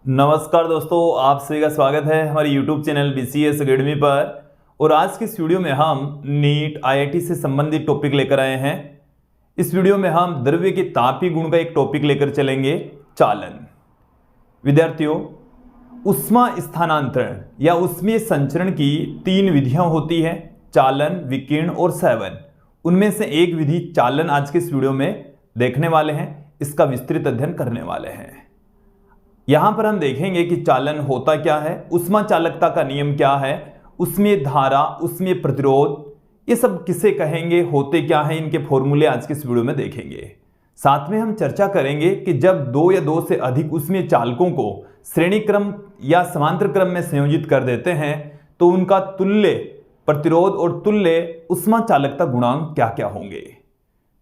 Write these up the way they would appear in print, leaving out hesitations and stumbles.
नमस्कार दोस्तों, आप सभी का स्वागत है हमारे YouTube चैनल BCS अकेडमी पर। और आज की इस वीडियो में हम नीट IIT से संबंधित टॉपिक लेकर आए हैं। इस वीडियो में हम द्रव्य के तापीय गुण का एक टॉपिक लेकर चलेंगे, चालन। विद्यार्थियों, उष्मा स्थानांतरण या उष्मीय संचरण की 3 विधियां होती हैं, चालन, विकिरण और संवहन। उनमें से एक विधि चालन आज के इस वीडियो में देखने वाले हैं, इसका विस्तृत अध्ययन करने वाले हैं। यहां पर हम देखेंगे कि चालन होता क्या है, उष्मा चालकता का नियम क्या है, उष्मीय धारा, उष्मीय प्रतिरोध, ये सब किसे कहेंगे, होते क्या हैं, इनके फॉर्मूले आज के इस वीडियो में देखेंगे। साथ में हम चर्चा करेंगे कि जब 2 या 2 से अधिक उष्मीय चालकों को श्रेणी क्रम या समांतर क्रम में संयोजित कर देते हैं तो उनका तुल्य प्रतिरोध और तुल्य उष्मा चालकता गुणांक क्या क्या होंगे।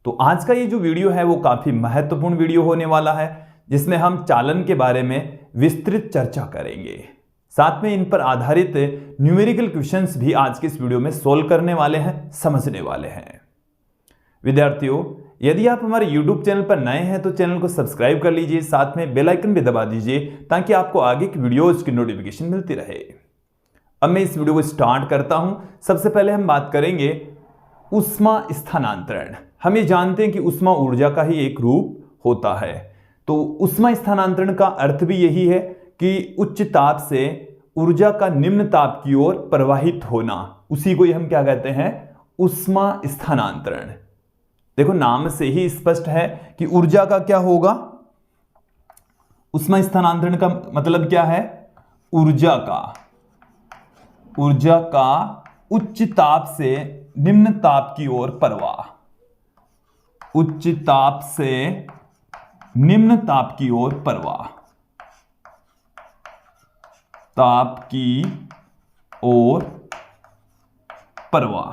तो आज का ये जो वीडियो है वो काफी महत्वपूर्ण वीडियो होने वाला है, जिसमें हम चालन के बारे में विस्तृत चर्चा करेंगे। साथ में इन पर आधारित न्यूमेरिकल क्वेश्चंस भी आज के इस वीडियो में सोल्व करने वाले हैं, समझने वाले हैं। विद्यार्थियों, यदि आप हमारे YouTube चैनल पर नए हैं तो चैनल को सब्सक्राइब कर लीजिए, साथ में बेल आइकन भी दबा दीजिए ताकि आपको आगे की वीडियोज की नोटिफिकेशन मिलती रहे। अब मैं इस वीडियो को स्टार्ट करता हूं। सबसे पहले हम बात करेंगे उष्मा स्थानांतरण। हम ये जानते हैं कि उष्मा ऊर्जा का ही एक रूप होता है। तो उष्मा स्थानांतरण का अर्थ भी यही है कि उच्च ताप से ऊर्जा का निम्न ताप की ओर प्रवाहित होना, उसी को हम क्या कहते हैं, उष्मा स्थानांतरण। देखो, नाम से ही स्पष्ट है कि ऊर्जा का क्या होगा, उष्मा स्थानांतरण का मतलब क्या है, ऊर्जा का उच्च ताप से निम्न ताप की ओर प्रवाह, उच्च ताप से निम्न ताप की ओर प्रवाह, ताप की ओर प्रवाह।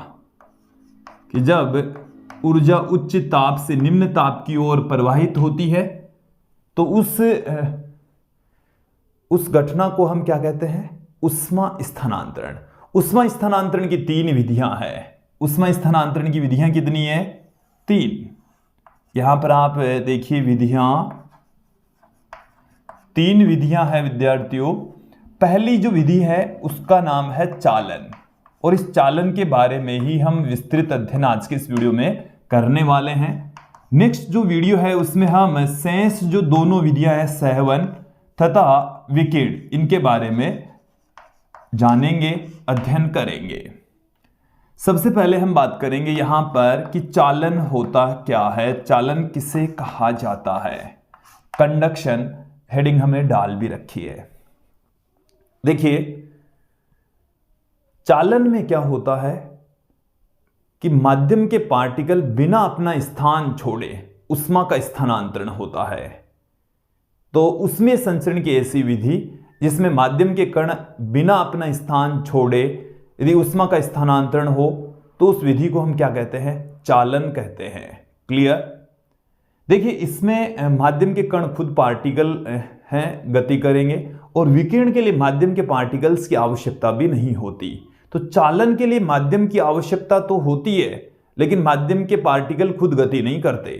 कि जब ऊर्जा उच्च ताप से निम्न ताप की ओर प्रवाहित होती है तो उस घटना को हम क्या कहते हैं, उष्मा स्थानांतरण। उष्मा स्थानांतरण की 3 विधियां हैं। उष्मा स्थानांतरण की विधियां कितनी है, 3। यहां पर आप देखिए, 3 विधियां हैं विद्यार्थियों। पहली जो विधि है उसका नाम है चालन, और इस चालन के बारे में ही हम विस्तृत अध्ययन आज के इस वीडियो में करने वाले हैं। नेक्स्ट जो वीडियो है उसमें हम शेष जो दोनों विधियां हैं, संवहन तथा विकिरण, इनके बारे में जानेंगे, अध्ययन करेंगे। सबसे पहले हम बात करेंगे यहां पर कि चालन होता क्या है, चालन किसे कहा जाता है। कंडक्शन हेडिंग हमने डाल भी रखी है। देखिए, चालन में क्या होता है कि माध्यम के पार्टिकल बिना अपना स्थान छोड़े उष्मा का स्थानांतरण होता है। तो उष्मीय संचरण की ऐसी विधि जिसमें माध्यम के कण बिना अपना स्थान छोड़े यदि उष्मा का स्थानांतरण हो तो उस विधि को हम क्या कहते हैं, चालन कहते हैं। क्लियर। देखिए, इसमें माध्यम के कण खुद पार्टिकल हैं, गति करेंगे, और विकिरण के लिए माध्यम के पार्टिकल्स की आवश्यकता भी नहीं होती। तो चालन के लिए माध्यम की आवश्यकता तो होती है, लेकिन माध्यम के पार्टिकल खुद गति नहीं करते।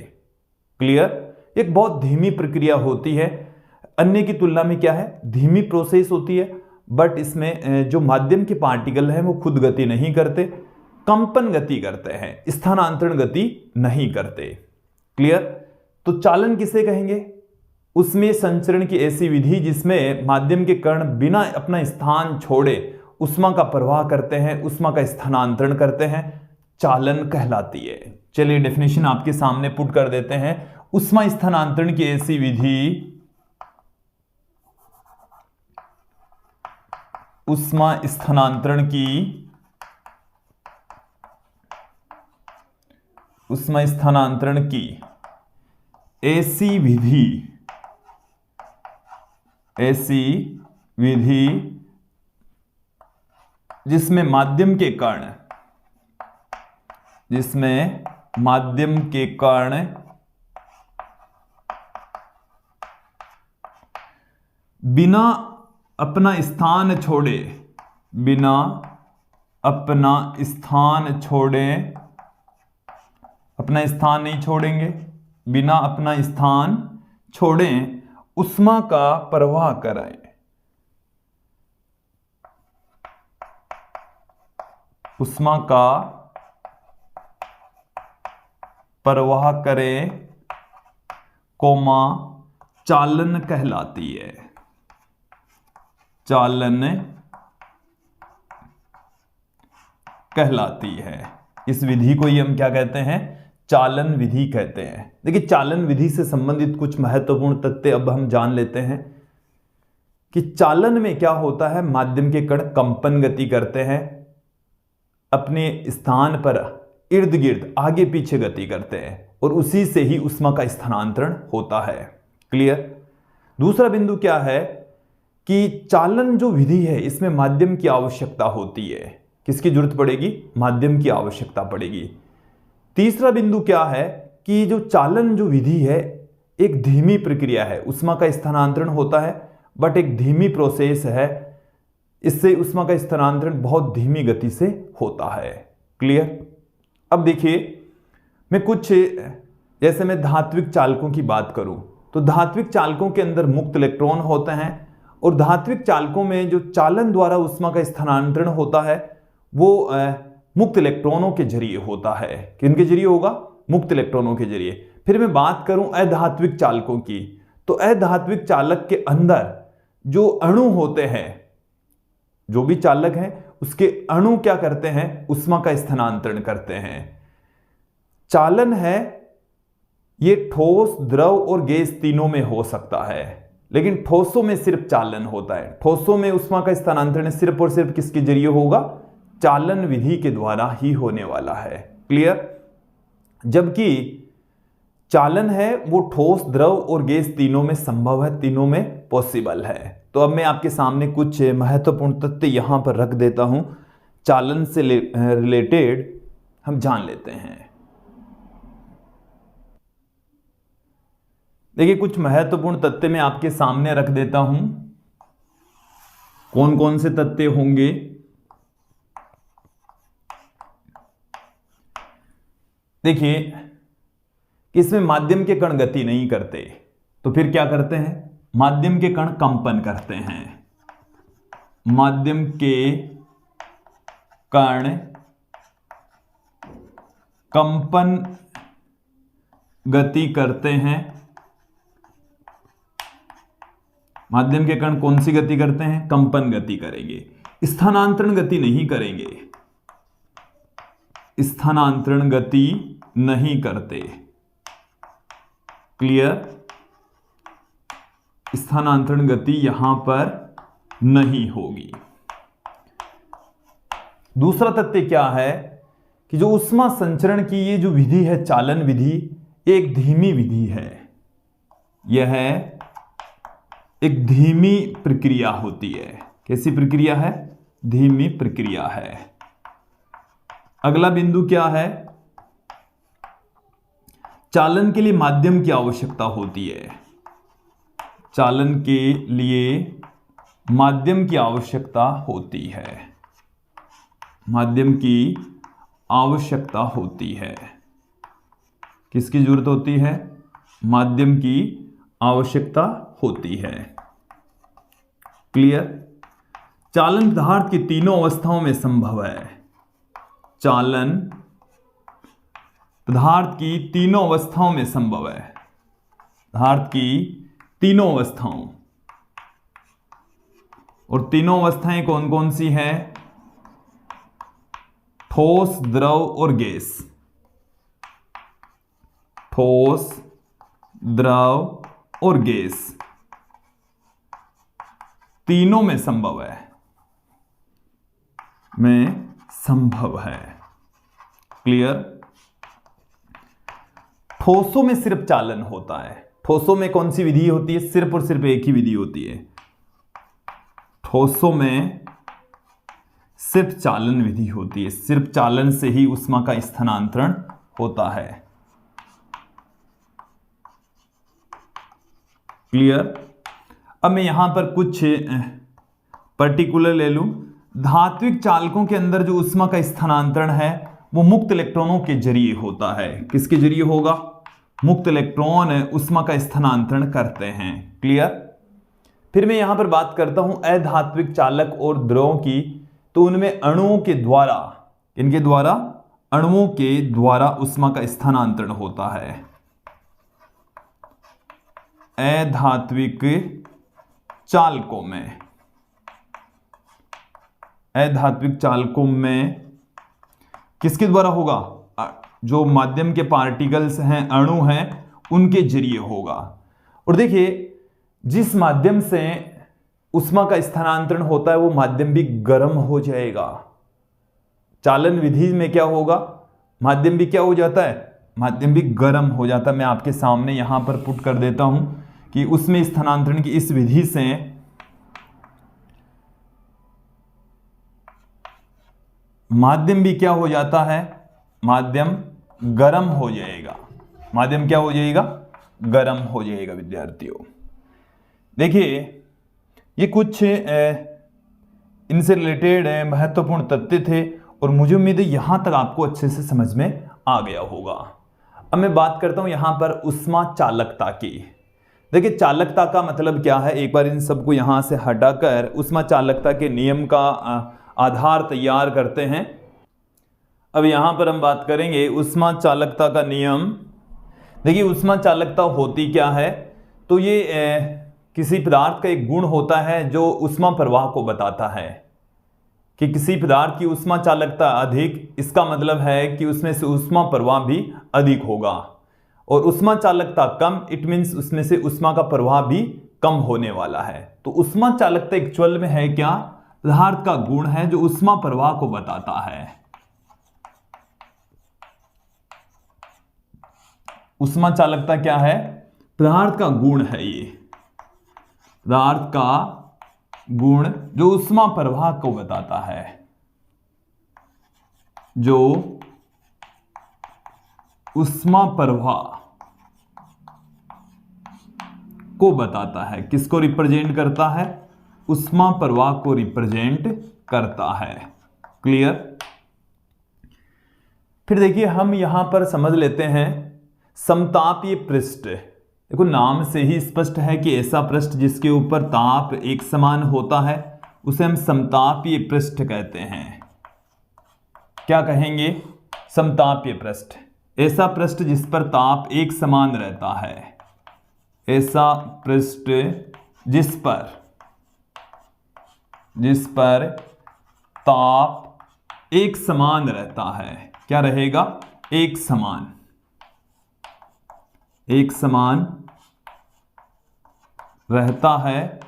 क्लियर। एक बहुत धीमी प्रक्रिया होती है, अन्य की तुलना में क्या है, धीमी प्रोसेस होती है। बट इसमें जो माध्यम के पार्टिकल हैं वो खुद गति नहीं करते, कंपन गति करते हैं, स्थानांतरण गति नहीं करते। क्लियर। तो चालन किसे कहेंगे, उसमें संचरण की ऐसी विधि जिसमें माध्यम के कण बिना अपना स्थान छोड़े उष्मा का प्रवाह करते हैं, उष्मा का स्थानांतरण करते हैं, चालन कहलाती है। चलिए डेफिनेशन आपके सामने पुट कर देते हैं। उष्मा स्थानांतरण की ऐसी विधि, उष्मा स्थानांतरण की ऐसी विधि जिसमें माध्यम के कण बिना अपना स्थान छोड़े, अपना स्थान नहीं छोड़ेंगे, बिना अपना स्थान छोड़ें उष्मा का प्रवाह कराएं। उष्मा का प्रवाह करें, कोमा चालन कहलाती है। चालन कहलाती है। इस विधि को ही हम क्या कहते हैं? चालन विधि कहते हैं। देखिए, चालन विधि से संबंधित कुछ महत्वपूर्ण तथ्य अब हम जान लेते हैं कि चालन में क्या होता है। माध्यम के कण कंपन गति करते हैं, अपने स्थान पर इर्द गिर्द आगे पीछे गति करते हैं और उसी से ही उष्मा का स्थानांतरण होता है। क्लियर? दूसरा बिंदु क्या है कि चालन जो विधि है इसमें माध्यम की आवश्यकता होती है। किसकी जरूरत पड़ेगी? माध्यम की आवश्यकता पड़ेगी। तीसरा बिंदु क्या है कि जो चालन जो विधि है एक धीमी प्रक्रिया है। उष्मा का स्थानांतरण होता है बट एक धीमी प्रोसेस है, इससे उष्मा का स्थानांतरण बहुत धीमी गति से होता है। क्लियर? अब देखिए, मैं कुछ जैसे मैं धात्विक चालकों की बात करूं तो धात्विक चालकों के अंदर मुक्त इलेक्ट्रॉन होते हैं और धात्विक चालकों में जो चालन द्वारा उष्मा का स्थानांतरण होता है वो मुक्त इलेक्ट्रॉनों के जरिए होता है। किनके जरिए होगा? मुक्त इलेक्ट्रॉनों के जरिए। फिर मैं बात करूं अधात्विक चालकों की, तो अधात्विक चालक के अंदर जो अणु होते हैं, जो भी चालक हैं उसके अणु क्या करते हैं? उष्मा का स्थानांतरण करते हैं। चालन है ये ठोस, द्रव और गैस तीनों में हो सकता है, लेकिन ठोसों में सिर्फ चालन होता है। ठोसों में उष्मा का स्थानांतरण सिर्फ और सिर्फ किसके जरिए होगा? चालन विधि के द्वारा ही होने वाला है। क्लियर? जबकि चालन है वो ठोस, द्रव और गैस तीनों में संभव है, तीनों में पॉसिबल है। तो अब मैं आपके सामने कुछ महत्वपूर्ण तथ्य यहां पर रख देता हूं, चालन से रिलेटेड हम जान लेते हैं। देखिए, कुछ महत्वपूर्ण तथ्य मैं आपके सामने रख देता हूं। कौन कौन से तथ्य होंगे? देखिए, इसमें माध्यम के कण गति नहीं करते, तो फिर क्या करते हैं? माध्यम के कण कंपन करते हैं। माध्यम के कण कंपन गति करते हैं। माध्यम के कण कौन सी गति करते हैं? कंपन गति करेंगे, स्थानांतरण गति नहीं करेंगे। स्थानांतरण गति नहीं करते। क्लियर? स्थानांतरण गति यहां पर नहीं होगी। दूसरा तथ्य क्या है कि जो उष्मा संचरण की ये जो विधि है, चालन विधि, एक धीमी विधि है। यह एक धीमी प्रक्रिया होती है। कैसी प्रक्रिया है? धीमी प्रक्रिया है। अगला बिंदु क्या है? चालन के लिए माध्यम की आवश्यकता होती है। चालन के लिए माध्यम की आवश्यकता होती है। माध्यम की आवश्यकता होती है। किसकी जरूरत होती है? माध्यम की आवश्यकता होती है। क्लियर? चालन पदार्थ की तीनों अवस्थाओं में संभव है। चालन पदार्थ की तीनों अवस्थाओं में संभव है। पदार्थ की तीनों अवस्थाओं, और तीनों अवस्थाएं कौन कौन सी हैं? ठोस, द्रव और गैस। ठोस, द्रव और गैस तीनों में संभव है। संभव है। क्लियर? ठोसों में सिर्फ चालन होता है। ठोसों में कौन सी विधि होती है? सिर्फ और सिर्फ एक ही विधि होती है। ठोसों में सिर्फ चालन विधि होती है। सिर्फ चालन से ही उष्मा का स्थानांतरण होता है। क्लियर? अब मैं यहां पर कुछ पर्टिकुलर ले लूं। धात्विक चालकों के अंदर जो उष्मा का स्थानांतरण है वो मुक्त इलेक्ट्रॉनों के जरिए होता है। किसके जरिए होगा? मुक्त इलेक्ट्रॉन उष्मा का स्थानांतरण करते हैं। क्लियर। फिर मैं यहां पर बात करता हूं अधात्विक चालक और द्रवों की, तो उनमें अणुओं के द्वारा, इनके द्वारा, अणुओं के द्वारा उष्मा का स्थानांतरण होता है। अधात्विक चालकों में, अधात्विक चालकों में किसके द्वारा होगा? जो माध्यम के पार्टिकल्स हैं, अणु हैं, उनके जरिए होगा। और देखिए, जिस माध्यम से उष्मा का स्थानांतरण होता है वो माध्यम भी गर्म हो जाएगा। चालन विधि में क्या होगा? माध्यम भी क्या हो जाता है? माध्यम भी गर्म हो जाता है। मैं आपके सामने यहां पर पुट कर देता हूं कि उसमें स्थानांतरण की इस विधि से माध्यम भी क्या हो जाता है? माध्यम गर्म हो जाएगा। माध्यम क्या हो जाएगा? गर्म हो जाएगा। विद्यार्थियों देखिए, ये कुछ इनसे रिलेटेड महत्वपूर्ण तथ्य थे और मुझे उम्मीद है यहां तक आपको अच्छे से समझ में आ गया होगा। अब मैं बात करता हूं यहां पर उष्मा चालकता की। देखिए, चालकता का मतलब क्या है? एक बार इन सबको यहां से हटाकर उष्मा चालकता के नियम का आधार तैयार करते हैं। अब यहां पर हम बात करेंगे उष्मा चालकता का नियम। देखिए, उष्मा चालकता होती क्या है? तो ये किसी पदार्थ का एक गुण होता है जो उष्मा प्रवाह को बताता है कि किसी पदार्थ की उष्मा चालकता अधिक, इसका मतलब है कि उसमें से उष्मा प्रवाह भी अधिक होगा। और उष्मा चालकता कम, इट मीन्स उसमें से उष्मा का प्रवाह भी कम होने वाला है। तो उष्मा चालकता एक्चुअल में है क्या? पदार्थ का गुण है जो उष्मा प्रवाह को बताता है। उष्मा चालकता क्या है? पदार्थ का गुण है। ये पदार्थ का गुण जो उष्मा प्रवाह को बताता है, जो उष्मा प्रवाह को बताता है। किसको रिप्रेजेंट करता है? उष्मा प्रवाह को रिप्रेजेंट करता है। क्लियर। फिर देखिए, हम यहां पर समझ लेते हैं समतापीय पृष्ठ। देखो, नाम से ही स्पष्ट है कि ऐसा पृष्ठ जिसके ऊपर ताप एक समान होता है उसे हम समतापीय पृष्ठ कहते हैं। क्या कहेंगे? समतापीय पृष्ठ। ऐसा पृष्ठ जिस पर ताप एक समान रहता है। ऐसा पृष्ठ जिस पर ताप एक समान रहता है। क्या रहेगा? एक समान रहता है,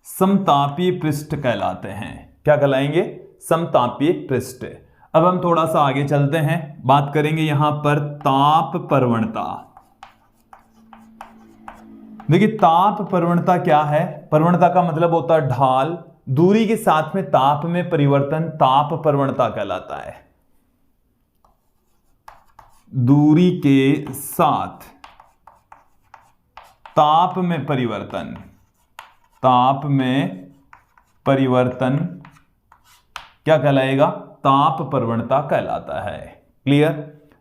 समतापीय पृष्ठ कहलाते हैं। क्या कहलाएंगे? समतापीय पृष्ठ। अब हम थोड़ा सा आगे चलते हैं, बात करेंगे यहां पर ताप प्रवणता। देखिए, ताप प्रवणता क्या है? प्रवणता का मतलब होता है ढाल। दूरी के साथ में ताप में परिवर्तन ताप प्रवणता कहलाता है। दूरी के साथ ताप में परिवर्तन, ताप में परिवर्तन क्या कहलाएगा? ताप प्रवणता कहलाता है। क्लियर।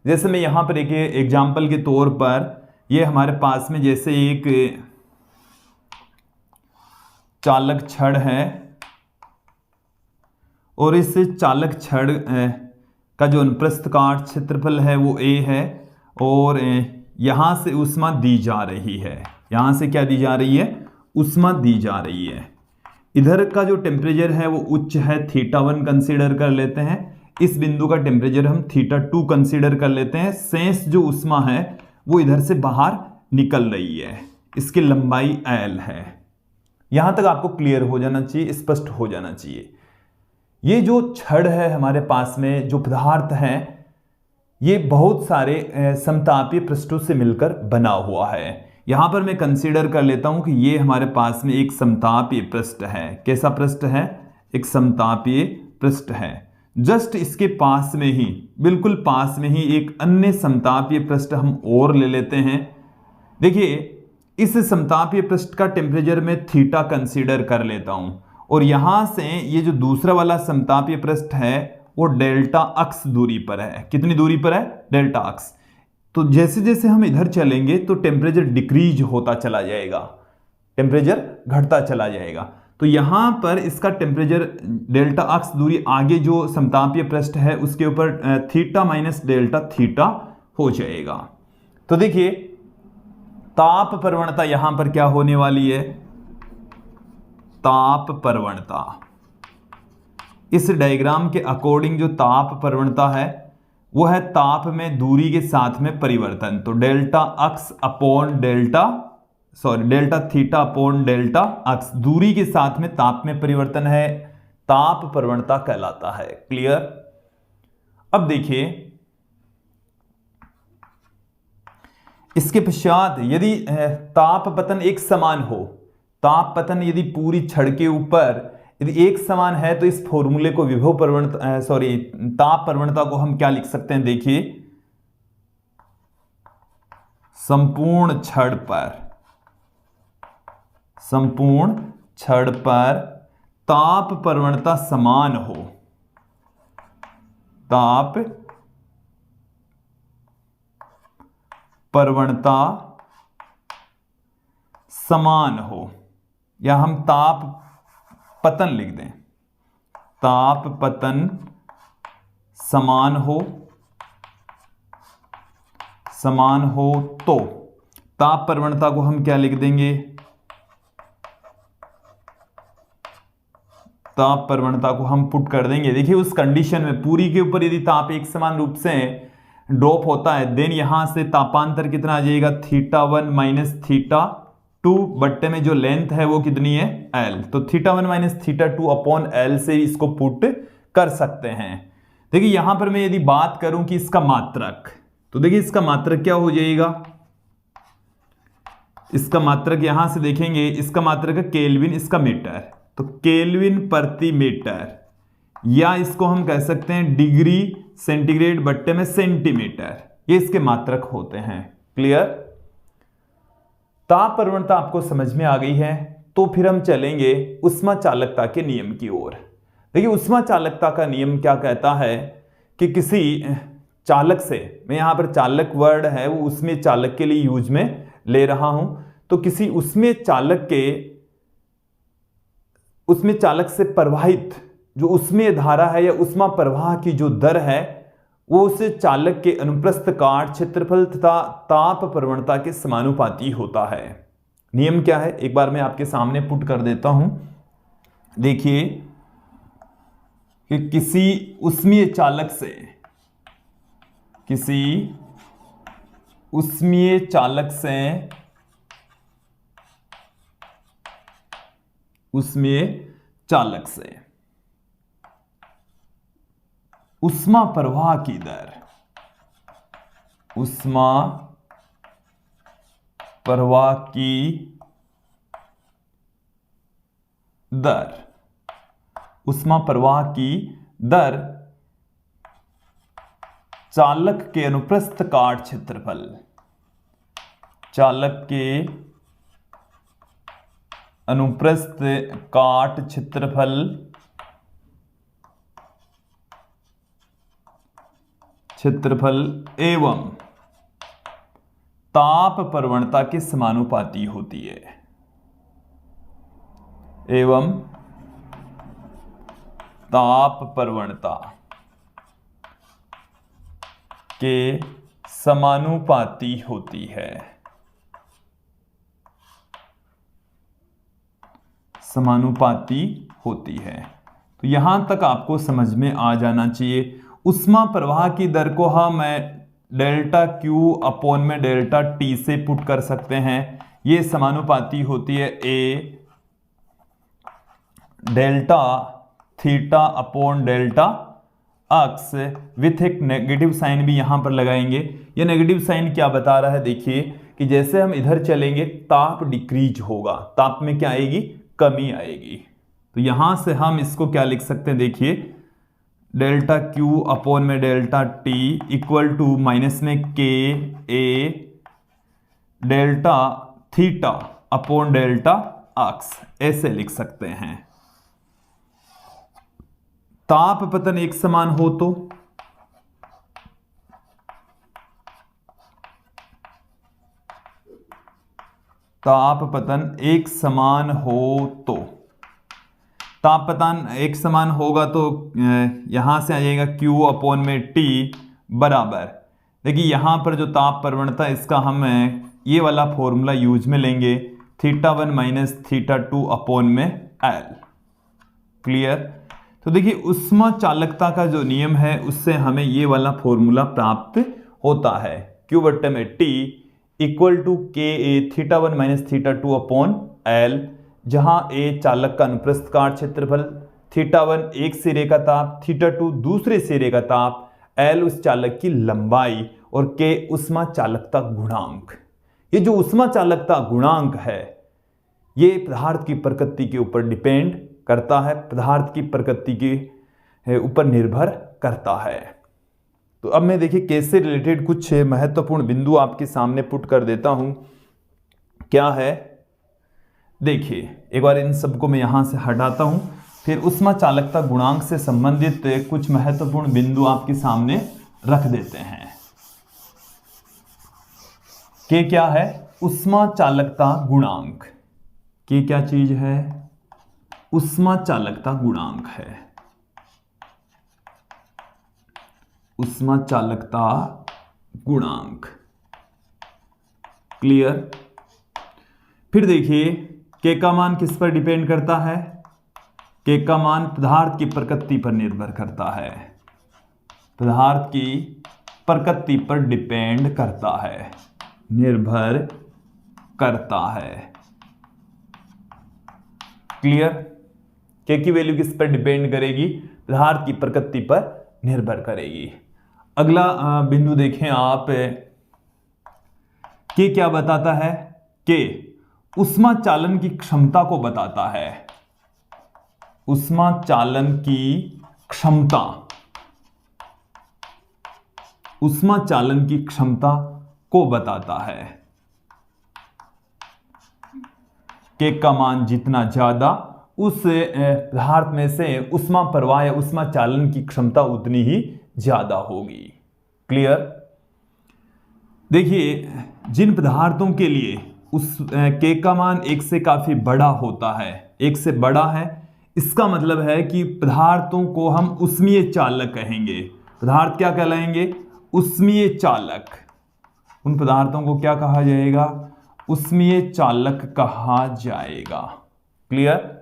जैसे मैं यहां पर एक एग्जाम्पल के तौर पर, ये हमारे पास में जैसे एक चालक छड़ है और इस चालक छड़ का जो अनुप्रस्थ काट क्षेत्रफल है वो a है और यहां से ऊष्मा दी जा रही है। यहां से क्या दी जा रही है? ऊष्मा दी जा रही है। इधर का जो टेम्परेचर है वो उच्च है, θ1 कंसीडर कर लेते हैं। इस बिंदु का टेम्परेचर हम θ2 कंसीडर कर लेते हैं। शेष जो ऊष्मा है वो इधर से बाहर निकल रही है। इसकी लंबाई L है। यहां तक आपको क्लियर हो जाना चाहिए, स्पष्ट हो जाना चाहिए। ये जो छड़ है हमारे पास में, जो पदार्थ है, ये बहुत सारे समतापीय पृष्ठों से मिलकर बना हुआ है। यहां पर मैं कंसीडर कर लेता हूं कि ये हमारे पास में एक समतापीय पृष्ठ है। कैसा पृष्ठ है? एक समतापीय पृष्ठ है। जस्ट इसके पास में ही, बिल्कुल पास में ही एक अन्य समतापीय पृष्ठ हम और ले लेते हैं। देखिए, इस समतापीय पृष्ठ का टेम्परेचर मैं थीटा कंसीडर कर लेता हूं और यहां से ये जो दूसरा वाला समतापीय पृष्ठ है वो डेल्टा अक्स दूरी पर है। कितनी दूरी पर है? डेल्टा अक्स। तो जैसे जैसे हम इधर चलेंगे तो टेम्परेचर डिक्रीज होता चला जाएगा, टेम्परेचर घटता चला जाएगा। तो यहां पर इसका टेम्परेचर डेल्टा अक्ष दूरी आगे जो समतापीय पृष्ठ है उसके ऊपर थीटा माइनस डेल्टा थीटा हो जाएगा। तो देखिए ताप प्रवणता यहां पर क्या होने वाली है, ताप प्रवणता, इस डायग्राम के अकॉर्डिंग जो ताप प्रवणता है वो है ताप में दूरी के साथ में परिवर्तन। तो delta x upon delta theta upon delta x, दूरी के साथ में ताप में परिवर्तन है, ताप प्रवणता कहलाता है। क्लियर। अब देखिए इसके पश्चात यदि ताप पतन एक समान हो, ताप पतन यदि पूरी छड़ के ऊपर यदि एक समान है तो इस फॉर्मूले को विभव प्रवणता ताप प्रवणता को हम क्या लिख सकते हैं, देखिए संपूर्ण छड़ पर ताप प्रवणता समान हो, ताप प्रवणता समान हो, या हम ताप पतन लिख दें, ताप पतन समान हो तो ताप प्रवणता को हम क्या लिख देंगे, ताप प्रवणता को हम पुट कर देंगे। देखिए उस कंडीशन में पूरी के ऊपर यदि ताप एक समान रूप से ड्रॉप होता है देन यहां से तापांतर कितना आ जाएगा, θ1 माइनस θ2 बट्टे में जो लेंथ है वो कितनी है, L। तो θ1 माइनस θ2 अपॉन L से इसको पुट कर सकते हैं। देखिए यहां पर मैं यदि बात करूं कि इसका मात्रक, तो देखिए इसका मात्रक क्या हो जाएगा, इसका मात्रक यहां से देखेंगे, इसका मात्रक है केल्विन, इसका मीटर, तो केल्विन प्रति मीटर, या इसको हम कह सकते हैं डिग्री सेंटीग्रेड बट्टे में सेंटीमीटर, ये इसके मात्रक होते हैं। क्लियर। ताप प्रवणता आपको समझ में आ गई है, तो फिर हम चलेंगे उष्मा चालकता के नियम की ओर। देखिए उष्मा चालकता का नियम क्या कहता है कि किसी चालक से, मैं यहां पर चालक वर्ड है वो उसमें चालक के लिए यूज में ले रहा हूं, तो किसी उसमें चालक से प्रवाहित जो उसमें धारा है या उष्मा प्रवाह की जो दर है वो उस चालक के अनुप्रस्थ काट क्षेत्रफल तथा ताप प्रवणता के समानुपाती होता है। नियम क्या है एक बार मैं आपके सामने पुट कर देता हूं। देखिए कि किसी उष्मीय चालक से उष्मा प्रवाह की दर, उष्मा प्रवाह की दर चालक के अनुप्रस्थ काट क्षेत्रफल, चालक के अनुप्रस्थ काट क्षेत्रफल एवं ताप प्रवणता के समानुपाती होती है, एवं ताप प्रवणता के समानुपाती होती है, तो यहां तक आपको समझ में आ जाना चाहिए। उष्मा प्रवाह की दर को हम डेल्टा क्यू अपॉन में डेल्टा टी से पुट कर सकते हैं, ये समानुपाती होती है A delta theta upon delta x, with एक नेगेटिव साइन भी यहां पर लगाएंगे। ये नेगेटिव साइन क्या बता रहा है, देखिए कि जैसे हम इधर चलेंगे ताप डिक्रीज होगा, ताप में क्या आएगी, कमी आएगी। तो यहां से हम इसको क्या लिख सकते हैं, देखिए डेल्टा क्यू अपॉन में delta T equal to minus में K A delta theta upon delta x, ऐसे लिख सकते हैं। ताप पतन एक समान हो तो तापपतन एक समान हो तो तापपतन एक समान होगा तो यहां से आ जाएगा Q अपॉन में T बराबर, देखिए यहां पर जो ताप प्रवणता इसका हम ये वाला फॉर्मूला यूज में लेंगे, θ1 माइनस θ2 अपॉन में L। क्लियर? तो देखिए उष्मा चालकता का जो नियम है उससे हमें ये वाला फॉर्मूला प्राप्त होता है, Q बट्टे में T equal to KA θ1 minus θ2 upon L, जहां A चालक का अनुप्रस्थ काट क्षेत्रफल, θ1 एक सिरे का ताप, θ2 दूसरे सिरे का ताप, L उस चालक की लंबाई और K उष्मा चालकता गुणांक। ये जो उष्मा चालकता गुणांक है ये पदार्थ की प्रकृति के ऊपर डिपेंड करता है, पदार्थ की प्रकृति के ऊपर निर्भर करता है। तो अब मैं देखिए केस से रिलेटेड कुछ महत्वपूर्ण बिंदु आपके सामने पुट कर देता हूं। क्या है, देखिए एक बार इन सबको मैं यहां से हटाता हूं, फिर उष्मा चालकता गुणांक से संबंधित कुछ महत्वपूर्ण बिंदु आपके सामने रख देते हैं। के क्या है, उष्मा चालकता गुणांक। के क्या चीज है, उष्मा चालकता गुणांक है। उष्मा चालकता गुणांक। क्लियर? फिर देखिए के का मान किस पर डिपेंड करता है, के का मान पदार्थ की प्रकृति पर निर्भर करता है, पदार्थ की प्रकृति पर डिपेंड करता है, निर्भर करता है। क्लियर? के की वैल्यू किस पर डिपेंड करेगी, पदार्थ की प्रकृति पर निर्भर करेगी। अगला बिंदु देखें आप, के क्या बताता है, के उष्मा चालन की क्षमता को बताता है, उष्मा चालन की क्षमता, उष्मा चालन की क्षमता को बताता है। के का मान जितना ज्यादा उस पदार्थ में से उष्मा प्रवाह या उष्मा चालन की क्षमता उतनी ही ज्यादा होगी। क्लियर? देखिए जिन पदार्थों के लिए उस के का मान एक से काफी बड़ा होता है, एक से बड़ा है, इसका मतलब है कि पदार्थों को हम उष्मीय चालक कहेंगे। पदार्थ क्या कहलाएंगे, उष्मीय चालक। उन पदार्थों को क्या कहा जाएगा, उष्मीय चालक कहा जाएगा। क्लियर?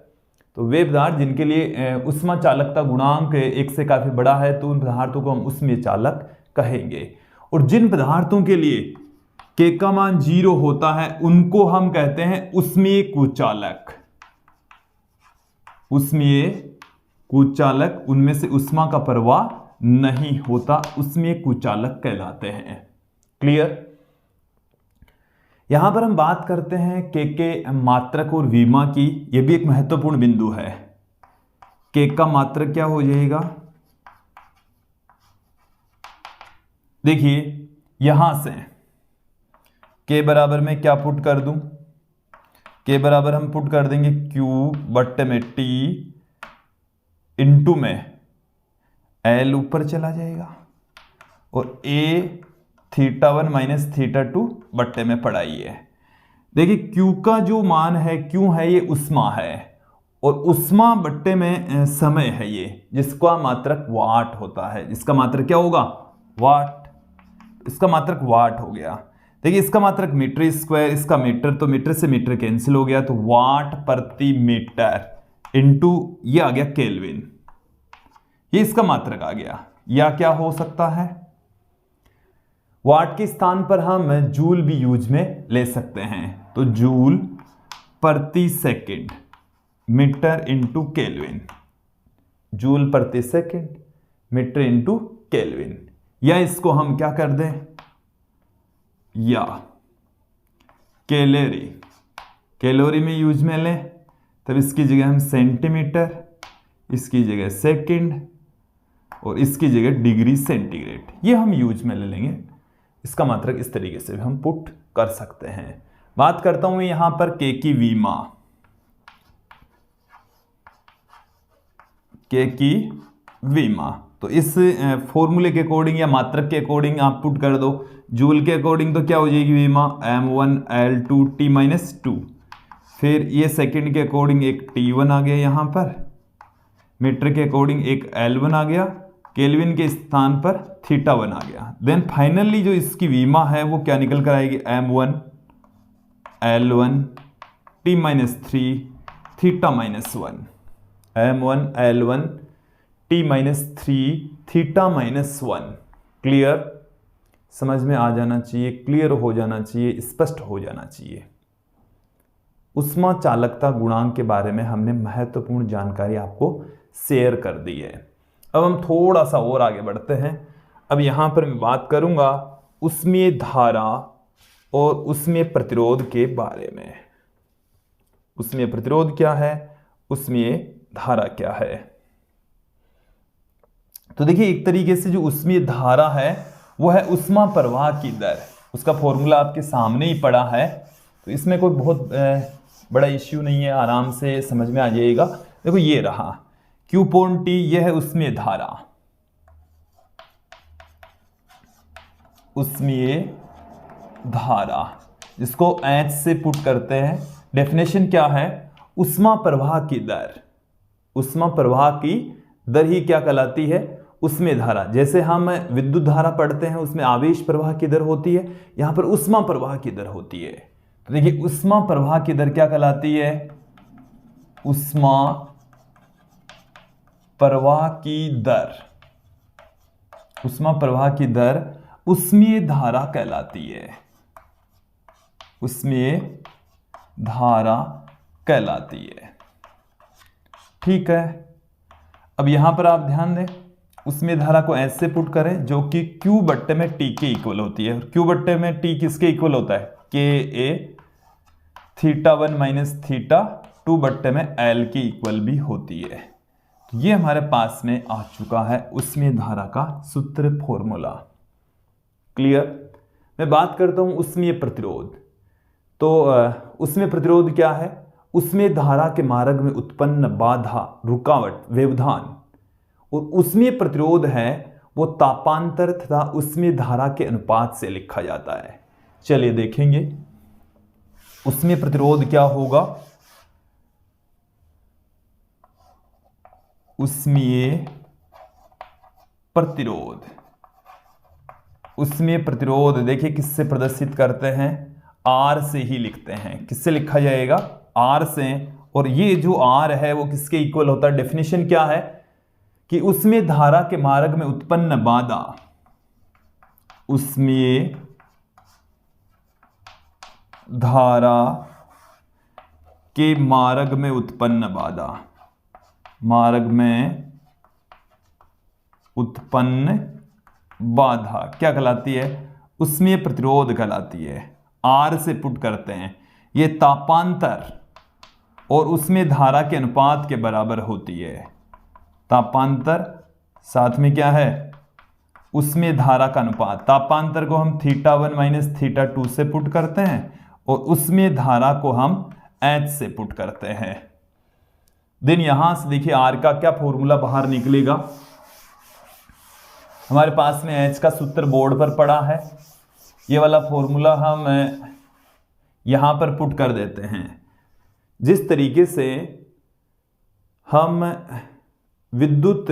तो वे पदार्थ जिनके लिए उष्मा चालकता गुणांक एक से काफी बड़ा है तो उन पदार्थों को हम उष्मीय चालक कहेंगे। और जिन पदार्थों के लिए के का मान 0 होता है उनको हम कहते हैं उष्मीय कुचालक। उष्मीय कुचालक, उनमें से उष्मा का प्रवाह नहीं होता, उष्मीय कुचालक कहलाते हैं। क्लियर? यहां पर हम बात करते हैं के मात्रक और विमा की। यह भी एक महत्वपूर्ण बिंदु है। के का मात्रक क्या हो जाएगा, देखिए यहां से के बराबर में क्या पुट कर दूं, के बराबर हम पुट कर देंगे Q बट्टे में T इंटू में L ऊपर चला जाएगा और A θ1 माइनस θ2 बट्टे में पढ़ाई है। देखिए Q का जो मान है, Q है ये उष्मा है और उष्मा बट्टे में समय है ये, जिसका मात्रक वाट होता है। इसका मात्रक क्या होगा, वाट। इसका मात्रक वाट हो गया। देखिए इसका मात्रक मीटर स्क्वायर, इसका मीटर, तो मीटर से मीटर कैंसिल हो गया, तो वाट प्रति मीटर इंटू ये आ गया केल्विन, ये इसका मात्रक आ गया। या क्या हो सकता है, वाट के स्थान पर हम जूल भी यूज में ले सकते हैं, तो जूल प्रति second metre into kelvin, joule प्रति सेकंड मीटर इंटू केल्विन। या इसको हम क्या कर दें, या कैलोरी, कैलोरी में यूज में लें, तब इसकी जगह हम सेंटीमीटर, इसकी जगह सेकंड और इसकी जगह डिग्री सेंटीग्रेड, ये हम यूज में ले लेंगे। इसका मात्रक इस तरीके से भी हम पुट कर सकते हैं। बात करता हूं यहां पर के की विमा, के की विमा, तो इस फॉर्मूले के अकॉर्डिंग या मात्रक के अकॉर्डिंग आप पुट कर दो। जूल के अकॉर्डिंग तो क्या हो जाएगी विमा, m1L2T-2। फिर ये सेकंड के अकॉर्डिंग एक T1 आ गया यहाँ पर, मीटर के अकॉर्डिंग एक L1 आ गया, केल्विन के स्थान पर θ1 आ गया। देन फाइनली जो इसकी विमा है वो क्या निकल कर आएगी, m1L1T-3 θ-1, m1L1T-3 θ-1। क्लियर, समझ में आ जाना चाहिए, क्लियर हो जाना चाहिए, स्पष्ट हो जाना चाहिए। उष्मा चालकता गुणांक के बारे में हमने महत्वपूर्ण जानकारी आपको शेयर कर दी है। अब हम थोड़ा सा और आगे बढ़ते हैं। अब यहां पर मैं बात करूंगा उष्मीय धारा और उष्मीय प्रतिरोध के बारे में। उष्मीय प्रतिरोध क्या है, उष्मीय धारा क्या है। तो देखिए, एक तरीके से जो उष्मीय धारा है वो है उष्मा प्रवाह की दर। उसका फॉर्मूला आपके सामने ही पड़ा है, तो इसमें कोई बहुत बड़ा इश्यू नहीं है, आराम से समझ में आ जाएगा। देखो ये रहा Q/T, यह है उष्मीय धारा, उष्मीय धारा जिसको H से पुट करते हैं। डेफिनेशन क्या है, उष्मा प्रवाह की दर। उष्मा प्रवाह की दर ही क्या कहलाती है, उष्मीय धारा। जैसे हम विद्युत धारा पढ़ते हैं उसमें आवेश प्रवाह की दर होती है, यहां पर उष्मा प्रवाह की दर होती है। तो देखिए, उष्मा प्रवाह की दर क्या कहलाती है, उष्मा प्रवाह की दर। उष्मा प्रवाह की दर उष्मीय धारा कहलाती है, उष्मीय धारा कहलाती है। ठीक है, अब यहां पर आप ध्यान दें, उष्मीय धारा को ऐसे पुट करें जो कि Q/T के इक्वल होती है। Q/T किसके इक्वल होता है, KA θ1 माइनस θ2/L के इक्वल भी होती है। तो ये हमारे पास में आ चुका है उष्मीय धारा का सूत्र, फॉर्मूला। क्लियर। मैं बात करता हूं उष्मीय प्रतिरोध। तो उष्मीय प्रतिरोध क्या है, उष्मीय धारा के मार्ग में उत्पन्न बाधा, रुकावट, व्यवधान। और उष्मीय प्रतिरोध है वो तापांतर तथा उष्मीय धारा के अनुपात से लिखा जाता है। चलिए देखेंगे उष्मीय प्रतिरोध क्या होगा। उष्मीय प्रतिरोध, उष्मीय प्रतिरोध देखिए किससे प्रदर्शित करते हैं, R से ही लिखते हैं। किससे लिखा जाएगा, R से। और ये जो R है वो किसके इक्वल होता है, डेफिनेशन क्या है कि उष्मीय धारा के मार्ग में उत्पन्न बाधा, उष्मीय धारा के मार्ग में उत्पन्न बाधा, मार्ग में उत्पन्न बाधा क्या कहलाती है, उष्मीय प्रतिरोध कहलाती है। R से पुट करते हैं, ये तापांतर और उष्मीय धारा के अनुपात के बराबर होती है। तापांतर साथ में क्या है, उष्मीय धारा का अनुपात। तापांतर को हम θ1 माइनस θ2 से पुट करते हैं और उष्मीय धारा को हम H से पुट करते हैं। देन यहां से देखिए R का क्या फॉर्मूला बाहर निकलेगा। हमारे पास में H का सूत्र बोर्ड पर पड़ा है, ये वाला फॉर्मूला हम यहां पर पुट कर देते हैं। जिस तरीके से हम विद्युत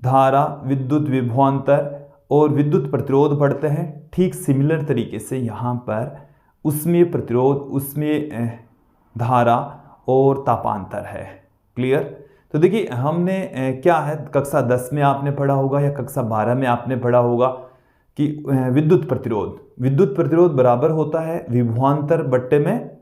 धारा, विद्युत विभवांतर और विद्युत प्रतिरोध पढ़ते हैं, ठीक सिमिलर तरीके से यहाँ पर उष्मीय प्रतिरोध, उष्मीय धारा और तापांतर है। क्लियर। तो देखिए हमने क्या है, कक्षा 10 में आपने पढ़ा होगा या कक्षा 12 में आपने पढ़ा होगा कि विद्युत प्रतिरोध बराबर होता है विभवांतर बट्टे में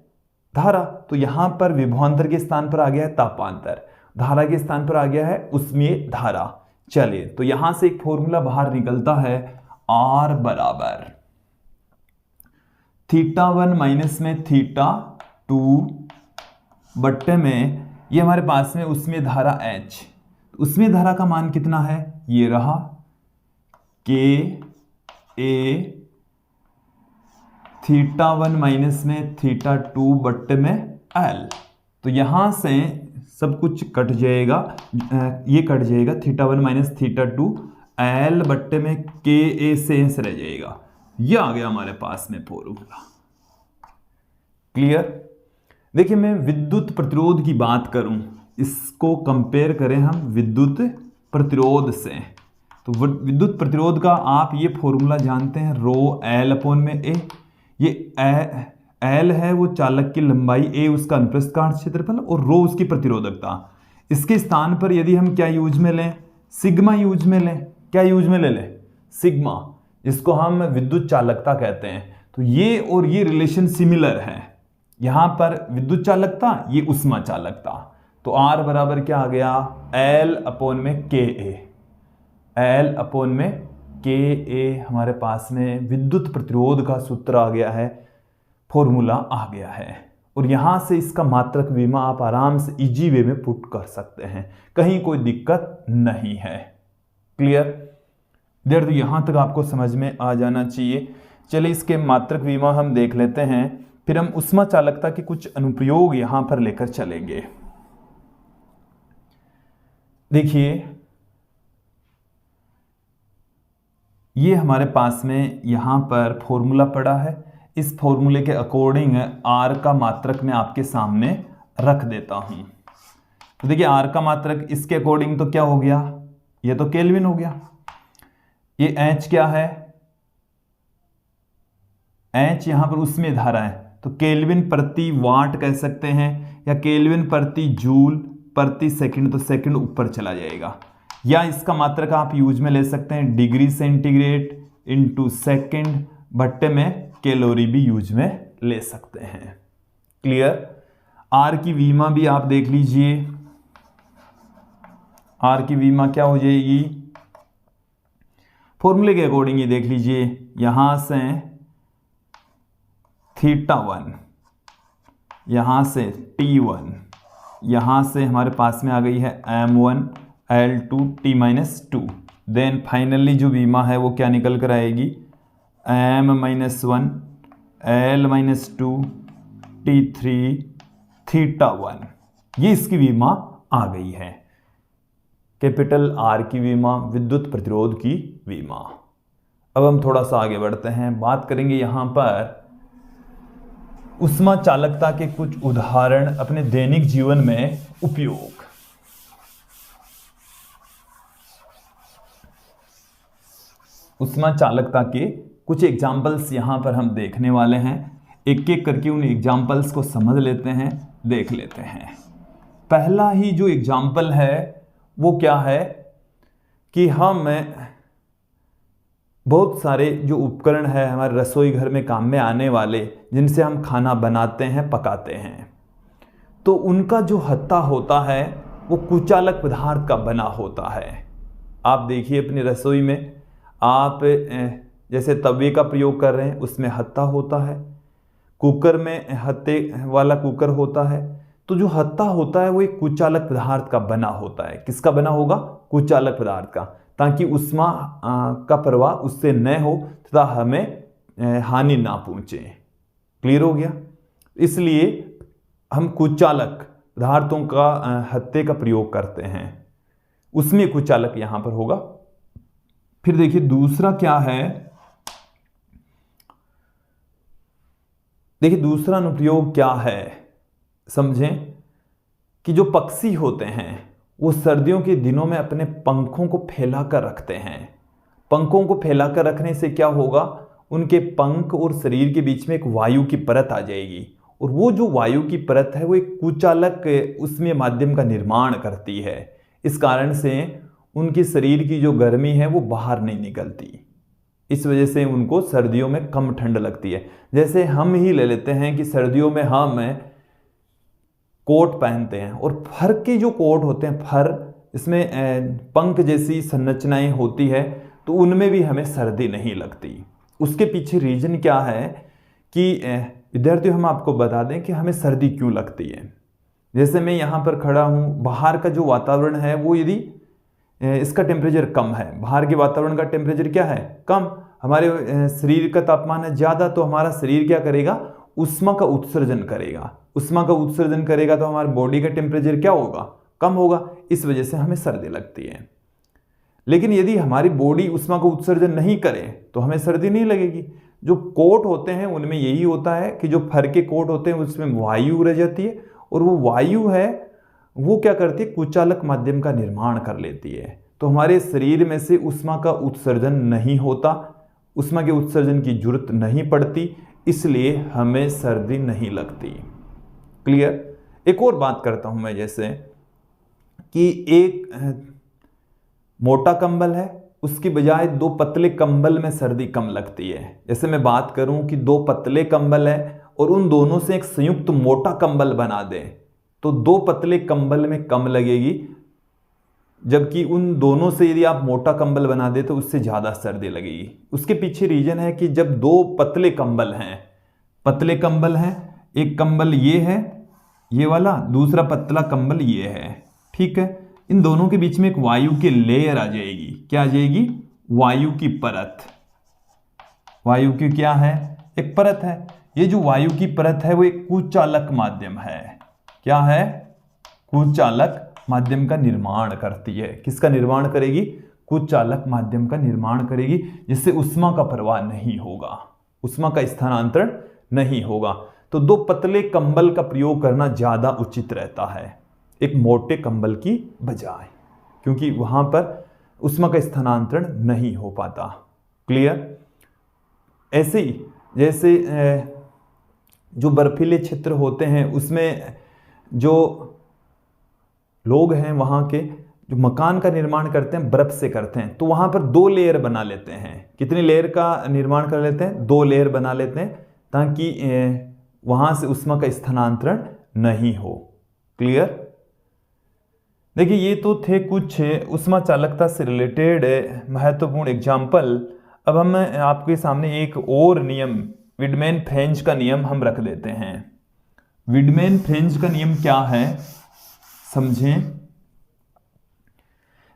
धारा। तो यहाँ पर विभवांतर के स्थान पर आ गया है तापांतर, धारा के स्थान पर आ गया है उष्मीय धारा। चलिए, तो यहां से एक फॉर्मूला बाहर निकलता है, R बराबर θ1 माइनस में θ2 बट्टे में ये हमारे पास में उष्मीय धारा H। उष्मीय धारा का मान कितना है, ये रहा KA θ1 माइनस में θ2 बट्टे में L। तो यहां से सब कुछ कट जाएगा, ये कट जाएगा, θ1 माइनस θ2 L बट्टे में KA शेष रह जाएगा। ये आ गया हमारे पास में फॉर्मूला। क्लियर। देखिए मैं विद्युत प्रतिरोध की बात करूं, इसको कंपेयर करें हम विद्युत प्रतिरोध से, तो विद्युत प्रतिरोध का आप ये फॉर्मूला जानते हैं, रो L अपॉन में A। ये L है वो चालक की लंबाई, A उसका अनुप्रस्थ काट क्षेत्रफल और रो उसकी प्रतिरोधकता। इसके स्थान पर यदि हम क्या यूज में लें, सिग्मा यूज में लें, क्या यूज में ले लें, सिग्मा, इसको हम विद्युत चालकता कहते हैं। तो ये और ये रिलेशन सिमिलर है, यहां पर विद्युत चालकता, ये उष्मा चालकता। तो R बराबर क्या आ गया, L अपॉन में KA, L अपॉन में KA हमारे पास में विद्युत प्रतिरोध का सूत्र आ गया है, फॉर्मूला आ गया है। और यहां से इसका मात्रक विमा आप आराम से इजी वे में पुट कर सकते हैं, कहीं कोई दिक्कत नहीं है। क्लियर। देर तो यहां तक आपको समझ में आ जाना चाहिए। चलिए इसके मात्रक विमा हम देख लेते हैं, फिर हम उष्मा चालकता के कुछ अनुप्रयोग यहां पर लेकर चलेंगे। देखिए ये हमारे पास में यहां पर फॉर्मूला पड़ा है, इस फॉर्मूले के अकॉर्डिंग R का मात्रक मैं आपके सामने रख देता हूं। तो देखिए R का मात्रक इसके अकॉर्डिंग तो क्या हो गया, ये तो केल्विन हो गया। ये H क्या है, H यहां पर उसमें धारा है, तो केल्विन प्रति वाट कह सकते हैं, या केल्विन प्रति जूल प्रति सेकंड, तो सेकंड ऊपर चला जाएगा। या इसका मात्रक आप यूज में ले सकते हैं डिग्री सेंटीग्रेड इंटू सेकेंड बट्टे में कैलोरी भी यूज में ले सकते हैं। क्लियर। R की विमा भी आप देख लीजिए, R की विमा क्या हो जाएगी, फॉर्मूले के अकॉर्डिंग ये देख लीजिए, यहां से θ1, यहां से T1, यहां से हमारे पास में आ गई है M1 L2 T-2, then finally जो विमा है वो क्या निकल कर आएगी, M-1 L-2 T3 θ1। ये इसकी विमा आ गई है, कैपिटल R की विमा, विद्युत प्रतिरोध की विमा। अब हम थोड़ा सा आगे बढ़ते हैं, बात करेंगे यहां पर उष्मा चालकता के कुछ उदाहरण अपने दैनिक जीवन में उपयोग। उष्मा चालकता के कुछ एग्जाम्पल्स यहां पर हम देखने वाले हैं, एक एक करके उन एग्जाम्पल्स को समझ लेते हैं, देख लेते हैं। पहला ही जो एग्जाम्पल है वो क्या है कि हम बहुत सारे जो उपकरण है हमारे रसोई घर में काम में आने वाले, जिनसे हम खाना बनाते हैं, पकाते हैं, तो उनका जो हत्था होता है वो कुचालक पदार्थ का बना होता है। आप देखिए अपनी रसोई में आप जैसे तवे का प्रयोग कर रहे हैं, उसमें हत्था होता है, कुकर में हत्थे वाला कुकर होता है, तो जो हत्था होता है वो एक कुचालक पदार्थ का बना होता है। किसका बना होगा, कुचालक पदार्थ का, ताकि उष्मा का प्रवाह उससे न हो तथा हमें हानि ना पहुंचे। क्लियर हो गया। इसलिए हम कुचालक पदार्थों का हत्थे का प्रयोग करते हैं, उसमें कुचालक यहां पर होगा। फिर देखिए दूसरा क्या है, देखिए दूसरा अनुप्रयोग क्या है, समझें कि जो पक्षी होते हैं वो सर्दियों के दिनों में अपने पंखों को फैलाकर रखते हैं। पंखों को फैलाकर रखने से क्या होगा, उनके पंख और शरीर के बीच में एक वायु की परत आ जाएगी, और वो जो वायु की परत है वो एक कुचालक उसमें माध्यम का निर्माण करती है। इस कारण से उनके शरीर की जो गर्मी है वो बाहर नहीं निकलती, इस वजह से उनको सर्दियों में कम ठंड लगती है। जैसे हम ही ले लेते हैं कि सर्दियों में हम कोट पहनते हैं, और फर के जो कोट होते हैं, फर इसमें पंख जैसी संरचनाएं होती है, तो उनमें भी हमें सर्दी नहीं लगती। उसके पीछे रीजन क्या है कि विद्यार्थियों हम आपको बता दें कि हमें सर्दी क्यों लगती है। जैसे मैं यहाँ पर खड़ा हूँ, बाहर का जो वातावरण है वो यदि इसका टेम्परेचर कम है, बाहर के वातावरण का टेम्परेचर क्या है, कम, हमारे शरीर का तापमान है ज़्यादा, तो हमारा शरीर क्या करेगा, उष्मा का उत्सर्जन करेगा। उष्मा का उत्सर्जन करेगा तो हमारे बॉडी का टेम्परेचर क्या होगा, कम होगा, इस वजह से हमें सर्दी लगती है। लेकिन यदि हमारी बॉडी उष्मा का उत्सर्जन नहीं करे तो हमें सर्दी नहीं लगेगी। जो कोट होते हैं उनमें यही होता है कि जो फर के कोट होते हैं उसमें वायु रह जाती है, और वो वायु है वो क्या करती है, कुचालक माध्यम का निर्माण कर लेती है। तो हमारे शरीर में से उष्मा का उत्सर्जन नहीं होता, उष्मा के उत्सर्जन की जरूरत नहीं पड़ती, इसलिए हमें सर्दी नहीं लगती। क्लियर। एक और बात करता हूं मैं, जैसे कि एक मोटा कंबल है उसकी बजाय 2 पतले कंबल में सर्दी कम लगती है। जैसे मैं बात करूं कि 2 पतले कंबल है और उन दोनों से एक संयुक्त मोटा कंबल बना दें तो 2 पतले कंबल में कम लगेगी, जबकि उन दोनों से यदि आप मोटा कंबल बना दे तो उससे ज़्यादा सर्दी लगेगी। उसके पीछे रीजन है कि जब 2 पतले कंबल हैं, पतले कंबल हैं, एक कंबल ये है ये वाला, दूसरा पतला कंबल ये है, ठीक है, इन दोनों के बीच में एक वायु की लेयर आ जाएगी। क्या आ जाएगी, वायु की परत। वायु की क्या है, एक परत है। ये जो वायु की परत है वो एक कुचालक माध्यम है। क्या है, कुचालक माध्यम का निर्माण करती है। किसका निर्माण करेगी, कुचालक माध्यम का निर्माण करेगी, जिससे उष्मा का प्रवाह नहीं होगा, उष्मा का स्थानांतरण नहीं होगा। तो 2 पतले कंबल का प्रयोग करना ज्यादा उचित रहता है एक मोटे कंबल की बजाय, क्योंकि वहां पर उष्मा का स्थानांतरण नहीं हो पाता। क्लियर। ऐसे ही जैसे जो बर्फीले क्षेत्र होते हैं उसमें जो लोग हैं वहां के जो मकान का निर्माण करते हैं बर्फ से करते हैं, तो वहां पर 2 लेयर बना लेते हैं। कितनी लेयर का निर्माण कर लेते हैं, 2 लेयर बना लेते हैं, ताकि वहां से उष्मा का स्थानांतरण नहीं हो। क्लियर। देखिए ये तो थे कुछ उष्मा चालकता से रिलेटेड महत्वपूर्ण एग्जाम्पल। अब हम आपके सामने एक और नियम, विडमैन फ्रेंच का नियम हम रख देते हैं। विडमैन फ्रेंच का नियम क्या है समझें।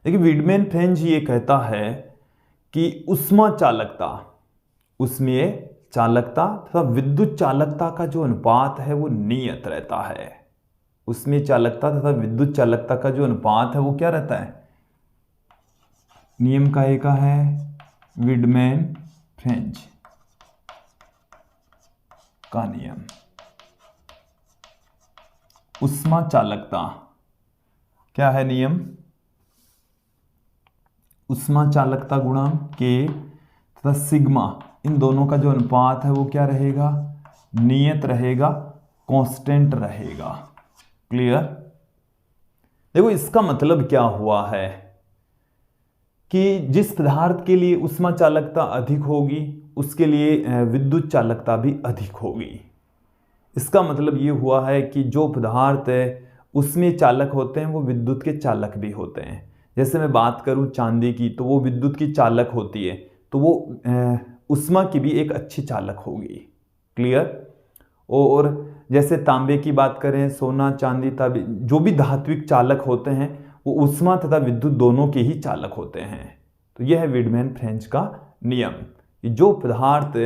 देखिए विडमैन फ्रेंच ये कहता है कि उष्मा चालकता, उष्मीय चालकता तथा विद्युत चालकता का जो अनुपात है वो नियत रहता है। उष्मीय चालकता तथा विद्युत चालकता का जो अनुपात है वो क्या रहता है, नियम का एक है विडमैन फ्रेंच का नियम। उष्मा चालकता क्या है नियम, उष्मा चालकता गुणांक के तथा सिग्मा, इन दोनों का जो अनुपात है वो क्या रहेगा, नियत रहेगा, कांस्टेंट रहेगा। क्लियर। देखो इसका मतलब क्या हुआ है कि जिस पदार्थ के लिए उष्मा चालकता अधिक होगी उसके लिए विद्युत चालकता भी अधिक होगी। इसका मतलब ये हुआ है कि जो पदार्थ उसमें चालक होते हैं वो विद्युत के चालक भी होते हैं। जैसे मैं बात करूं चांदी की तो वो विद्युत की चालक होती है, तो वो उष्मा की भी एक अच्छी चालक होगी। क्लियर। और जैसे तांबे की बात करें, सोना चांदी तांबे जो भी धात्विक चालक होते हैं वो उष्मा तथा विद्युत दोनों के ही चालक होते हैं। तो यह है विडमैन फ्रेंच का नियम कि जो पदार्थ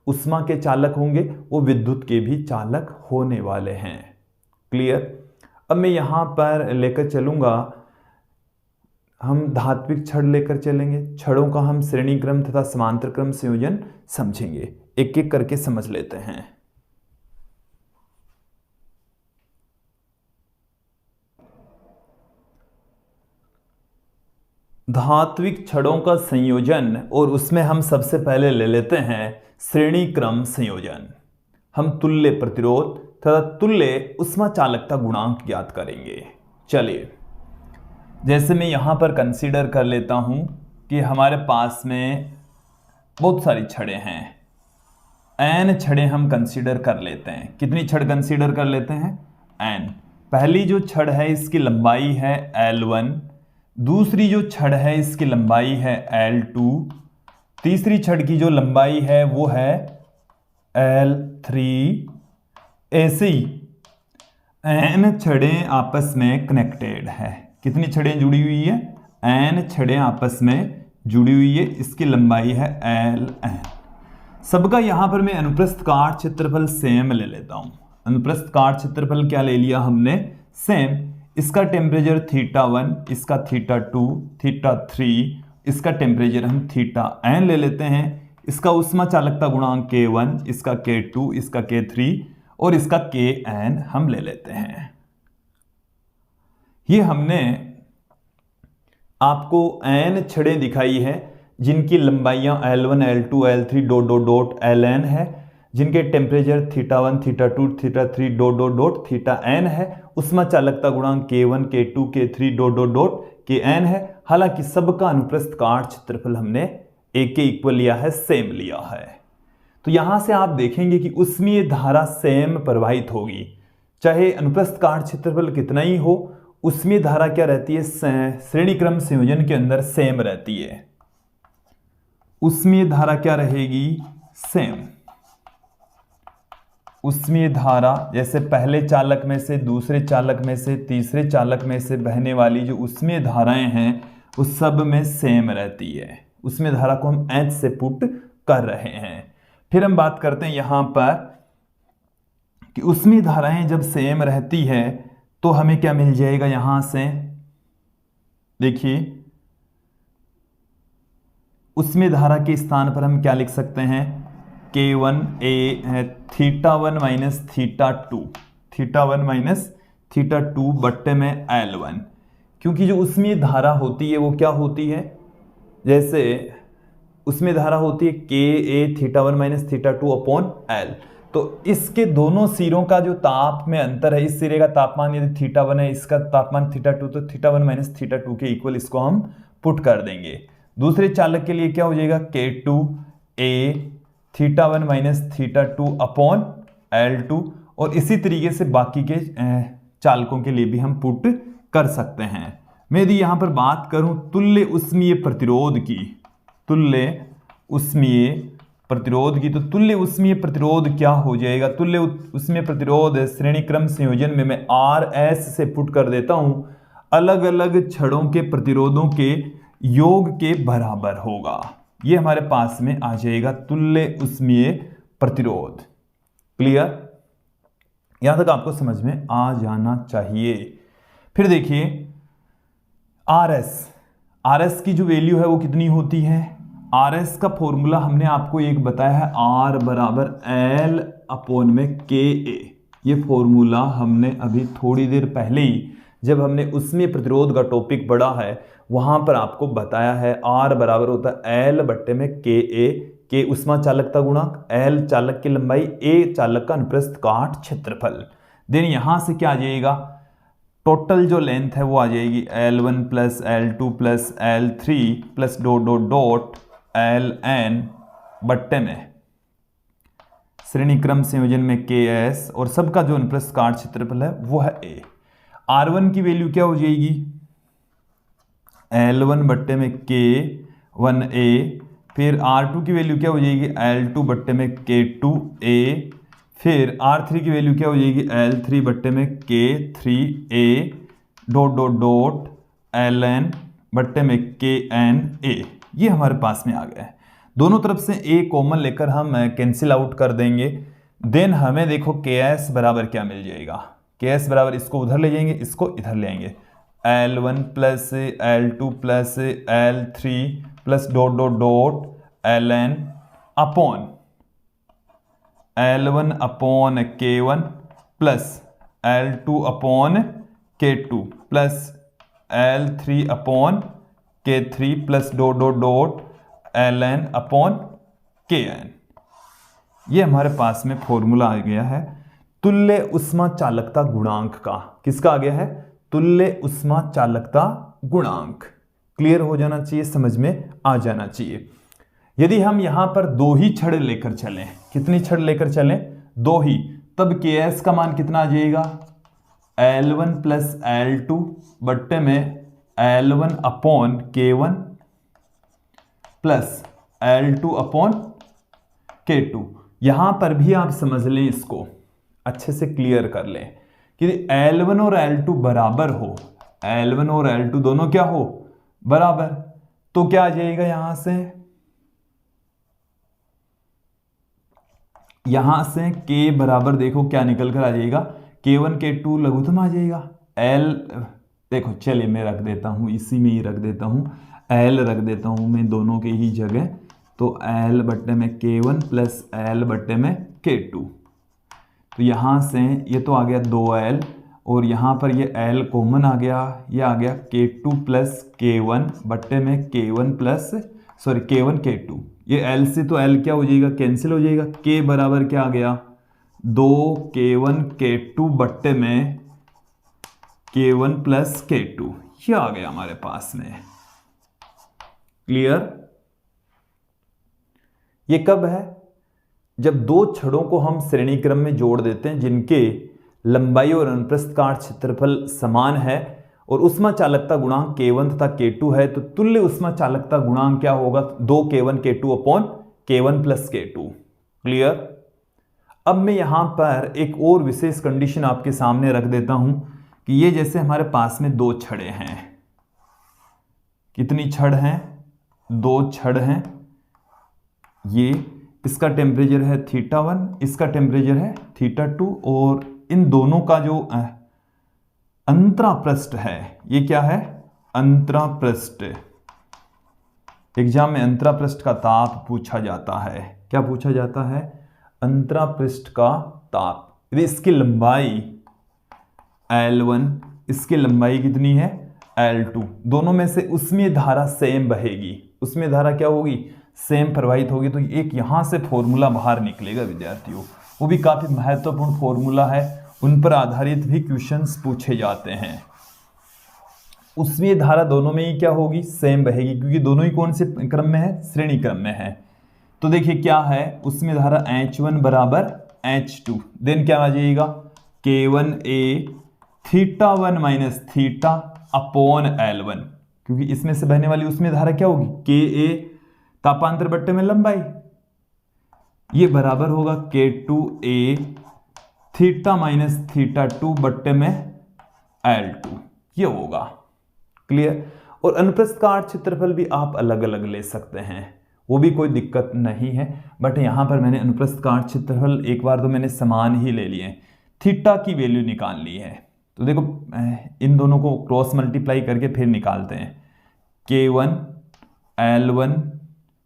उष्मा के चालक होंगे वो विद्युत के भी चालक होने वाले हैं। क्लियर। अब मैं यहाँ पर लेकर चलूँगा, हम धात्विक छड़ लेकर चलेंगे। छड़ों का हम श्रेणी क्रम तथा समांतर क्रम संयोजन समझेंगे, एक एक करके समझ लेते हैं। धात्विक छड़ों का संयोजन, और उसमें हम सबसे पहले ले लेते हैं श्रेणी क्रम संयोजन। हम तुल्य प्रतिरोध तथा तुल्य उष्मा चालकता गुणांक ज्ञात करेंगे। चलिए, जैसे मैं यहाँ पर कंसीडर कर लेता हूँ कि हमारे पास में बहुत सारी छड़ें हैं, n छड़ें हम कंसीडर कर लेते हैं। कितनी छड़ कंसीडर कर लेते हैं, n। पहली जो छड़ है इसकी लंबाई है L1, दूसरी जो छड़ है इसकी लंबाई है L2, तीसरी छड़ की जो लंबाई है वो है L3। ऐसे ही n छड़ें आपस में कनेक्टेड है। कितनी छड़ें जुड़ी हुई है, n छड़ें आपस में जुड़ी हुई है, इसकी लंबाई है Ln। सबका यहां पर मैं अनुप्रस्थ काट क्षेत्रफल सेम ले लेता हूं। अनुप्रस्थ काट क्षेत्रफल क्या ले लिया हमने? सेम। इसका टेम्परेचर θ1, इसका θ2, θ3, इसका टेम्परेचर हम θn ले लेते हैं। इसका उष्मा चालकता गुणांक K1, इसका K2, इसका K3 और इसका Kn हम ले लेते हैं। ये हमने आपको n छड़ें दिखाई है जिनकी लंबाइयां L1, L2, L3 dot dot dot Ln है, जिनके temperature θ1, θ2, θ3 dot dot dot θn है। उष्मा चालकता गुणांक K1, K2, K3 dot dot dot Kn है। हालांकि सबका अनुप्रस्थ काट क्षेत्रफल हमने एक के इक्वल लिया है, सेम लिया है। तो यहां से आप देखेंगे कि उष्मीय धारा सेम प्रवाहित होगी, चाहे अनुप्रस्थ काट क्षेत्रफल कितना ही हो। उष्मीय धारा क्या रहती है? श्रेणी क्रम संयोजन के अंदर सेम रहती है। उष्मीय धारा क्या रहेगी? सेम। उष्मीय धारा जैसे पहले चालक में से, दूसरे चालक में से, तीसरे चालक में से बहने वाली जो उष्मीय धाराएं हैं उस सब में सेम रहती है। उष्मीय धारा को हम H से पुट कर रहे हैं। फिर हम बात करते हैं यहां पर कि उष्मीय धाराएं जब सेम रहती है तो हमें क्या मिल जाएगा? यहां से देखिए, उष्मीय धारा के स्थान पर हम क्या लिख सकते हैं? K1 θ1 माइनस θ2, θ1 माइनस θ2 बट्टे में L1। क्योंकि जो उष्मीय धारा होती है वो क्या होती है? जैसे उसमें धारा होती है Ka θ1 माइनस θ2 अपॉन L। तो इसके दोनों सिरों का जो ताप में अंतर है, इस सिरे का तापमान यदि θ1 है, इसका तापमान θ2, तो θ1 माइनस θ2 के इक्वल इसको हम पुट कर देंगे। दूसरे चालक के लिए क्या हो जाएगा? K2 θ1 minus θ2 upon L2। और इसी तरीके से बाकी के चालकों के लिए भी हम पुट कर सकते हैं। मैं यदि यहां पर बात करूं तुल्य उष्मीय प्रतिरोध की, तुल्य उष्मीय प्रतिरोध की, तो तुल्य उष्मीय प्रतिरोध क्या हो जाएगा? तुल्य उष्मीय प्रतिरोध श्रेणी क्रम संयोजन में मैं RS से पुट कर देता हूं, अलग अलग छड़ों के प्रतिरोधों के योग के बराबर होगा। ये हमारे पास में आ जाएगा तुल्य उष्मीय प्रतिरोध। क्लियर? यहां तक आपको समझ में आ जाना चाहिए। फिर देखिए RS की जो वैल्यू है वो कितनी होती है? RS का फॉर्मूला हमने आपको एक बताया है, R बराबर L अपॉन में KA। ये फॉर्मूला हमने अभी थोड़ी देर पहले ही जब हमने उष्मीय प्रतिरोध का टॉपिक पढ़ा है वहां पर आपको बताया है। R बराबर होता है L बट्टे में KA। K उष्मा चालकता गुणांक, L चालक की लंबाई, A चालक का अनुप्रस्थ काट क्षेत्रफल। देन यहां से क्या आ जाएगा? टोटल जो लेंथ है वो आ जाएगी L1 plus L2 plus L3 plus dot dot dot Ln बट्टे में श्रेणी क्रम संयोजन में KS, और सबका जो अनुप्रस्थ काट क्षेत्रफल है वो है A। R1 की वैल्यू क्या हो जाएगी? L1 बट्टे में K1A। फिर R2 की वैल्यू क्या हो जाएगी? L2 बट्टे में K2A। फिर R3 की वैल्यू क्या हो जाएगी? L3 बट्टे में K3A dot dot dot Ln बट्टे में KNA। ये हमारे पास में आ गया है। दोनों तरफ से A कॉमन लेकर हम कैंसिल आउट कर देंगे। देन हमें देखो KS बराबर क्या मिल जाएगा? KS बराबर इसको उधर ले जाएंगे, इसको इधर ले आएंगे, L1 plus L2 plus L3 plus dot dot dot Ln upon L1 upon K1 plus L2 upon K2 plus L3 upon K3 plus dot dot dot Ln upon Kn। ये हमारे पास में फॉर्मूला आ गया है तुल्य उष्मा चालकता गुणांक का। किसका आ गया है? तुल्य उष्मा चालकता गुणांक। क्लियर हो जाना चाहिए, समझ में आ जाना चाहिए। यदि हम यहां पर दो ही छड़ लेकर चलें, कितनी छड़ लेकर चलें? दो ही, तब Ks का मान कितना आ जाएगा? L1 प्लस L2 बट्टे में L1 upon K1 plus L2 upon K2। यहां पर भी आप समझ लें, इसको अच्छे से क्लियर कर लें कि L1 और L2 बराबर हो, L1 और L2 दोनों क्या हो? बराबर। तो क्या आ जाएगा यहां से? यहां से k बराबर देखो क्या निकल कर आ जाएगा, k1 k2 लघुत्तम आ जाएगा। l देखो चलिए मैं रख देता हूं, इसी में ही रख देता हूं, l रख देता हूं मैं दोनों के ही जगह। तो l बट्टे में k1 प्लस l बट्टे में k2। तो यहाँ से ये तो आ गया 2l, और यहाँ पर ये l कॉमन आ गया, ये आ गया k2 प्लस k1 बट्टे में k1 प्लस k1 k2। ये l से तो l क्या हो जाएगा, कैंसिल हो जाएगा। k बराबर क्या आ गया, 2k1 k2 बट्टे में k1 प्लस k2, ये आ गया हमारे पास में। क्लियर? ये कब है, जब दो छड़ों को हम श्रेणी क्रम में जोड़ देते हैं जिनके लंबाई और अनुप्रस्थ काट क्षेत्रफल समान है और उष्मा चालकता गुणांक k1 तथा k2 है, तो तुल्य उष्मा चालकता गुणांक क्या होगा, 2k1 k2 upon k1 plus k2। Clear? अब मैं यहां पर एक और विशेष कंडीशन आपके सामने रख देता हूं कि ये जैसे हमारे पास में दो छड़ें हैं, कितनी छड़ हैं, दो छड़ हैं। ये इसका टेम्परेचर है θ1, इसका टेम्परेचर है θ2, और इन दोनों का जो अंतरापृष्ठ है ये क्या है, अंतरापृष्ठ। एग्जाम में अंतरापृष्ठ का ताप पूछा जाता है। क्या पूछा जाता है, अंतरापृष्ठ का ताप। यदि इसकी लंबाई L1, इसकी लंबाई कितनी है L2, दोनों में से उसमें धारा सेम बहेगी, उसमें धारा क्या होगी, सेम प्रवाहित होगी। तो एक यहां से फॉर्मूला बाहर निकलेगा विद्यार्थियों, वो भी काफी महत्वपूर्ण फॉर्मूला है, उन पर आधारित भी क्वेश्चंस पूछे जाते हैं। उसमें धारा दोनों में ही क्या होगी, सेम बहेगी, क्योंकि दोनों ही कौन से क्रम में है, श्रेणी क्रम में है। तो देखिए क्या है, उसमें धारा H1 बराबर H2, देन क्या आ जाएगा, K1A θ1 minus theta upon L1, क्योंकि इसमें से बहने वाली उसमें धारा क्या होगी, KA तापांतर बट्टे में लंबाई, ये बराबर होगा K2A θ माइनस θ2 बट्टे में L2, ये होगा। क्लियर? और अनुप्रस्थ काट क्षेत्रफल भी आप अलग अलग ले सकते हैं, वो भी कोई दिक्कत नहीं है, बट यहां पर मैंने अनुप्रस्थ काट क्षेत्रफल एक बार तो मैंने समान ही ले लिए, थीटा की वैल्यू निकाल ली है। तो देखो इन दोनों को क्रॉस मल्टीप्लाई करके फिर निकालते हैं, K1 L1,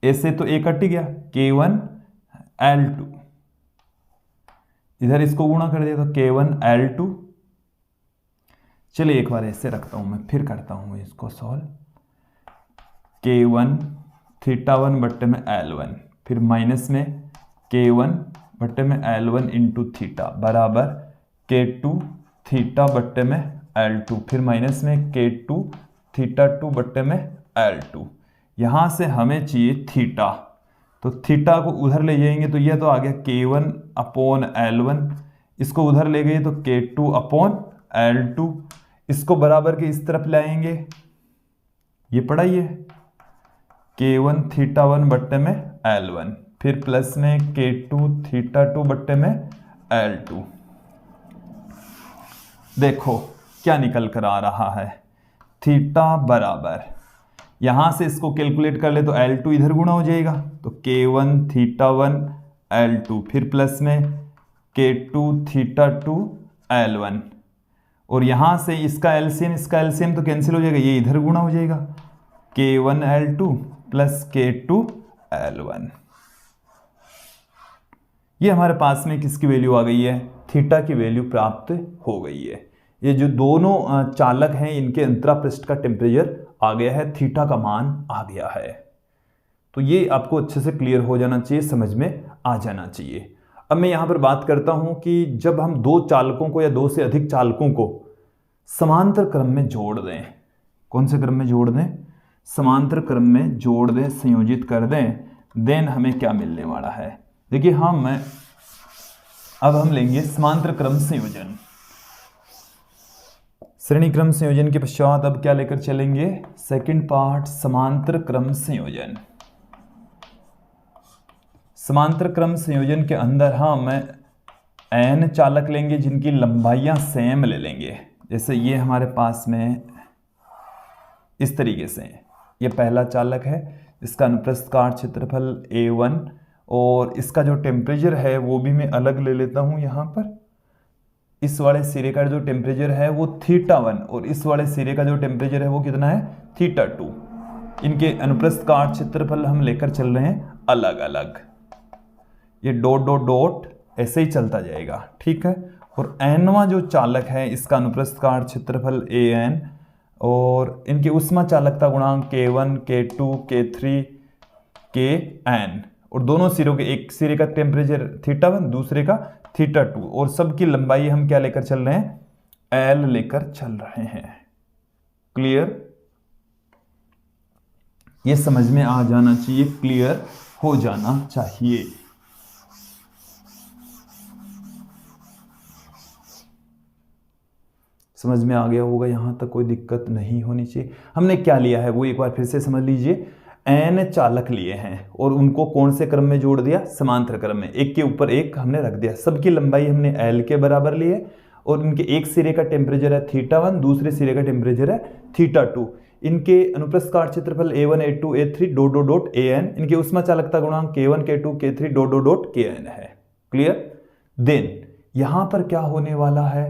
ऐसे तो एक कट गया, K1 L2, इधर इसको गुणा कर दिया तो K1 L2। चलिए एक बार ऐसे रखता हूं मैं, फिर करता हूं इसको सॉल्व, K1 θ1 बट्टे में L1, फिर माइनस में K1 बट्टे में L1 इंटू थीटा बराबर K2 थीटा बट्टे में L2, फिर माइनस में K2 θ2 बट्टे में L2। यहां से हमें चाहिए थीटा, तो थीटा को उधर ले जाएंगे तो यह तो आ गया K1 अपॉन L1, इसको उधर ले गए तो K2 अपॉन L2, इसको बराबर के इस तरफ लाएंगे, ये पड़ा ही है K1 θ1 बट्टे में L1, फिर प्लस में K2 θ2 बट्टे में L2। देखो क्या निकल कर आ रहा है, थीटा बराबर, यहां से इसको कैलकुलेट कर ले तो L2 इधर गुणा हो जाएगा, तो K1 θ1 L2, फिर प्लस में K2 θ2 L1, और यहां से इसका एलसीएम तो कैंसिल हो जाएगा, ये इधर गुणा हो जाएगा, K1 L2 plus K2 L1। ये हमारे पास में किसकी वैल्यू आ गई है, थीटा की वैल्यू प्राप्त हो गई है। ये जो दोनों चालक हैं इनके अंतरापृष्ठ का टेम्परेचर आ गया है, थीटा का मान आ गया है। तो ये आपको अच्छे से क्लियर हो जाना चाहिए, समझ में आ जाना चाहिए। अब मैं यहां पर बात करता हूं कि जब हम दो चालकों को या दो से अधिक चालकों को समांतर क्रम में जोड़ दें, कौन से क्रम में जोड़ दें, समांतर क्रम में जोड़ दें, संयोजित कर दें, देन हमें क्या मिलने वाला है। देखिए अब हम लेंगे समांतर क्रम संयोजन। श्रेणी क्रम संयोजन के पश्चात अब क्या लेकर चलेंगे, सेकंड पार्ट समांतर क्रम संयोजन। समांतर क्रम संयोजन के अंदर हम n चालक लेंगे जिनकी लंबाइयां सेम ले लेंगे। जैसे ये हमारे पास में इस तरीके से, ये पहला चालक है, इसका अनुप्रस्थ काट क्षेत्रफल A1 और इसका जो टेम्परेचर है वो भी मैं अलग ले लेता हूँ। यहाँ पर इस वाले सिरे का जो टेम्परेचर है वो θ1 और इस वाले सिरे का जो टेम्परेचर है वो कितना है θ2। इनके अनुप्रस्थ काट क्षेत्रफल हम लेकर चल रहे हैं अलग अलग। ये डॉट डॉट डॉट ऐसे ही चलता जाएगा, ठीक है। और एनवा जो चालक है इसका अनुप्रस्थ काट क्षेत्रफल an और इनकी उष्मा चालकता गुणांक K1 K2 K3 Kn और दोनों सिरों के एक सिरे का टेम्परेचर θ1 दूसरे का θ2 और सबकी लंबाई हम क्या लेकर चल रहे हैं L लेकर चल रहे हैं। क्लियर? ये समझ में आ जाना चाहिए, क्लियर हो जाना चाहिए। समझ में आ गया होगा, यहां तक कोई दिक्कत नहीं होनी चाहिए। हमने क्या लिया है वो एक बार फिर से समझ लीजिए। n चालक लिए हैं और उनको कौन से क्रम में जोड़ दिया, समांतर क्रम में, एक के ऊपर एक हमने रख दिया। सबकी लंबाई हमने L के बराबर ली है और इनके एक सिरे का टेम्परेचर है θ1 दूसरे सिरे का टेम्परेचर है θ2। इनके अनुप्रस्थ काट क्षेत्रफल A1 A2 A3 dot dot dot an, इनके उष्मा चालकता गुणांक K1 K2 K3 dot dot dot Kn है। क्लियर? देन यहां पर क्या होने वाला है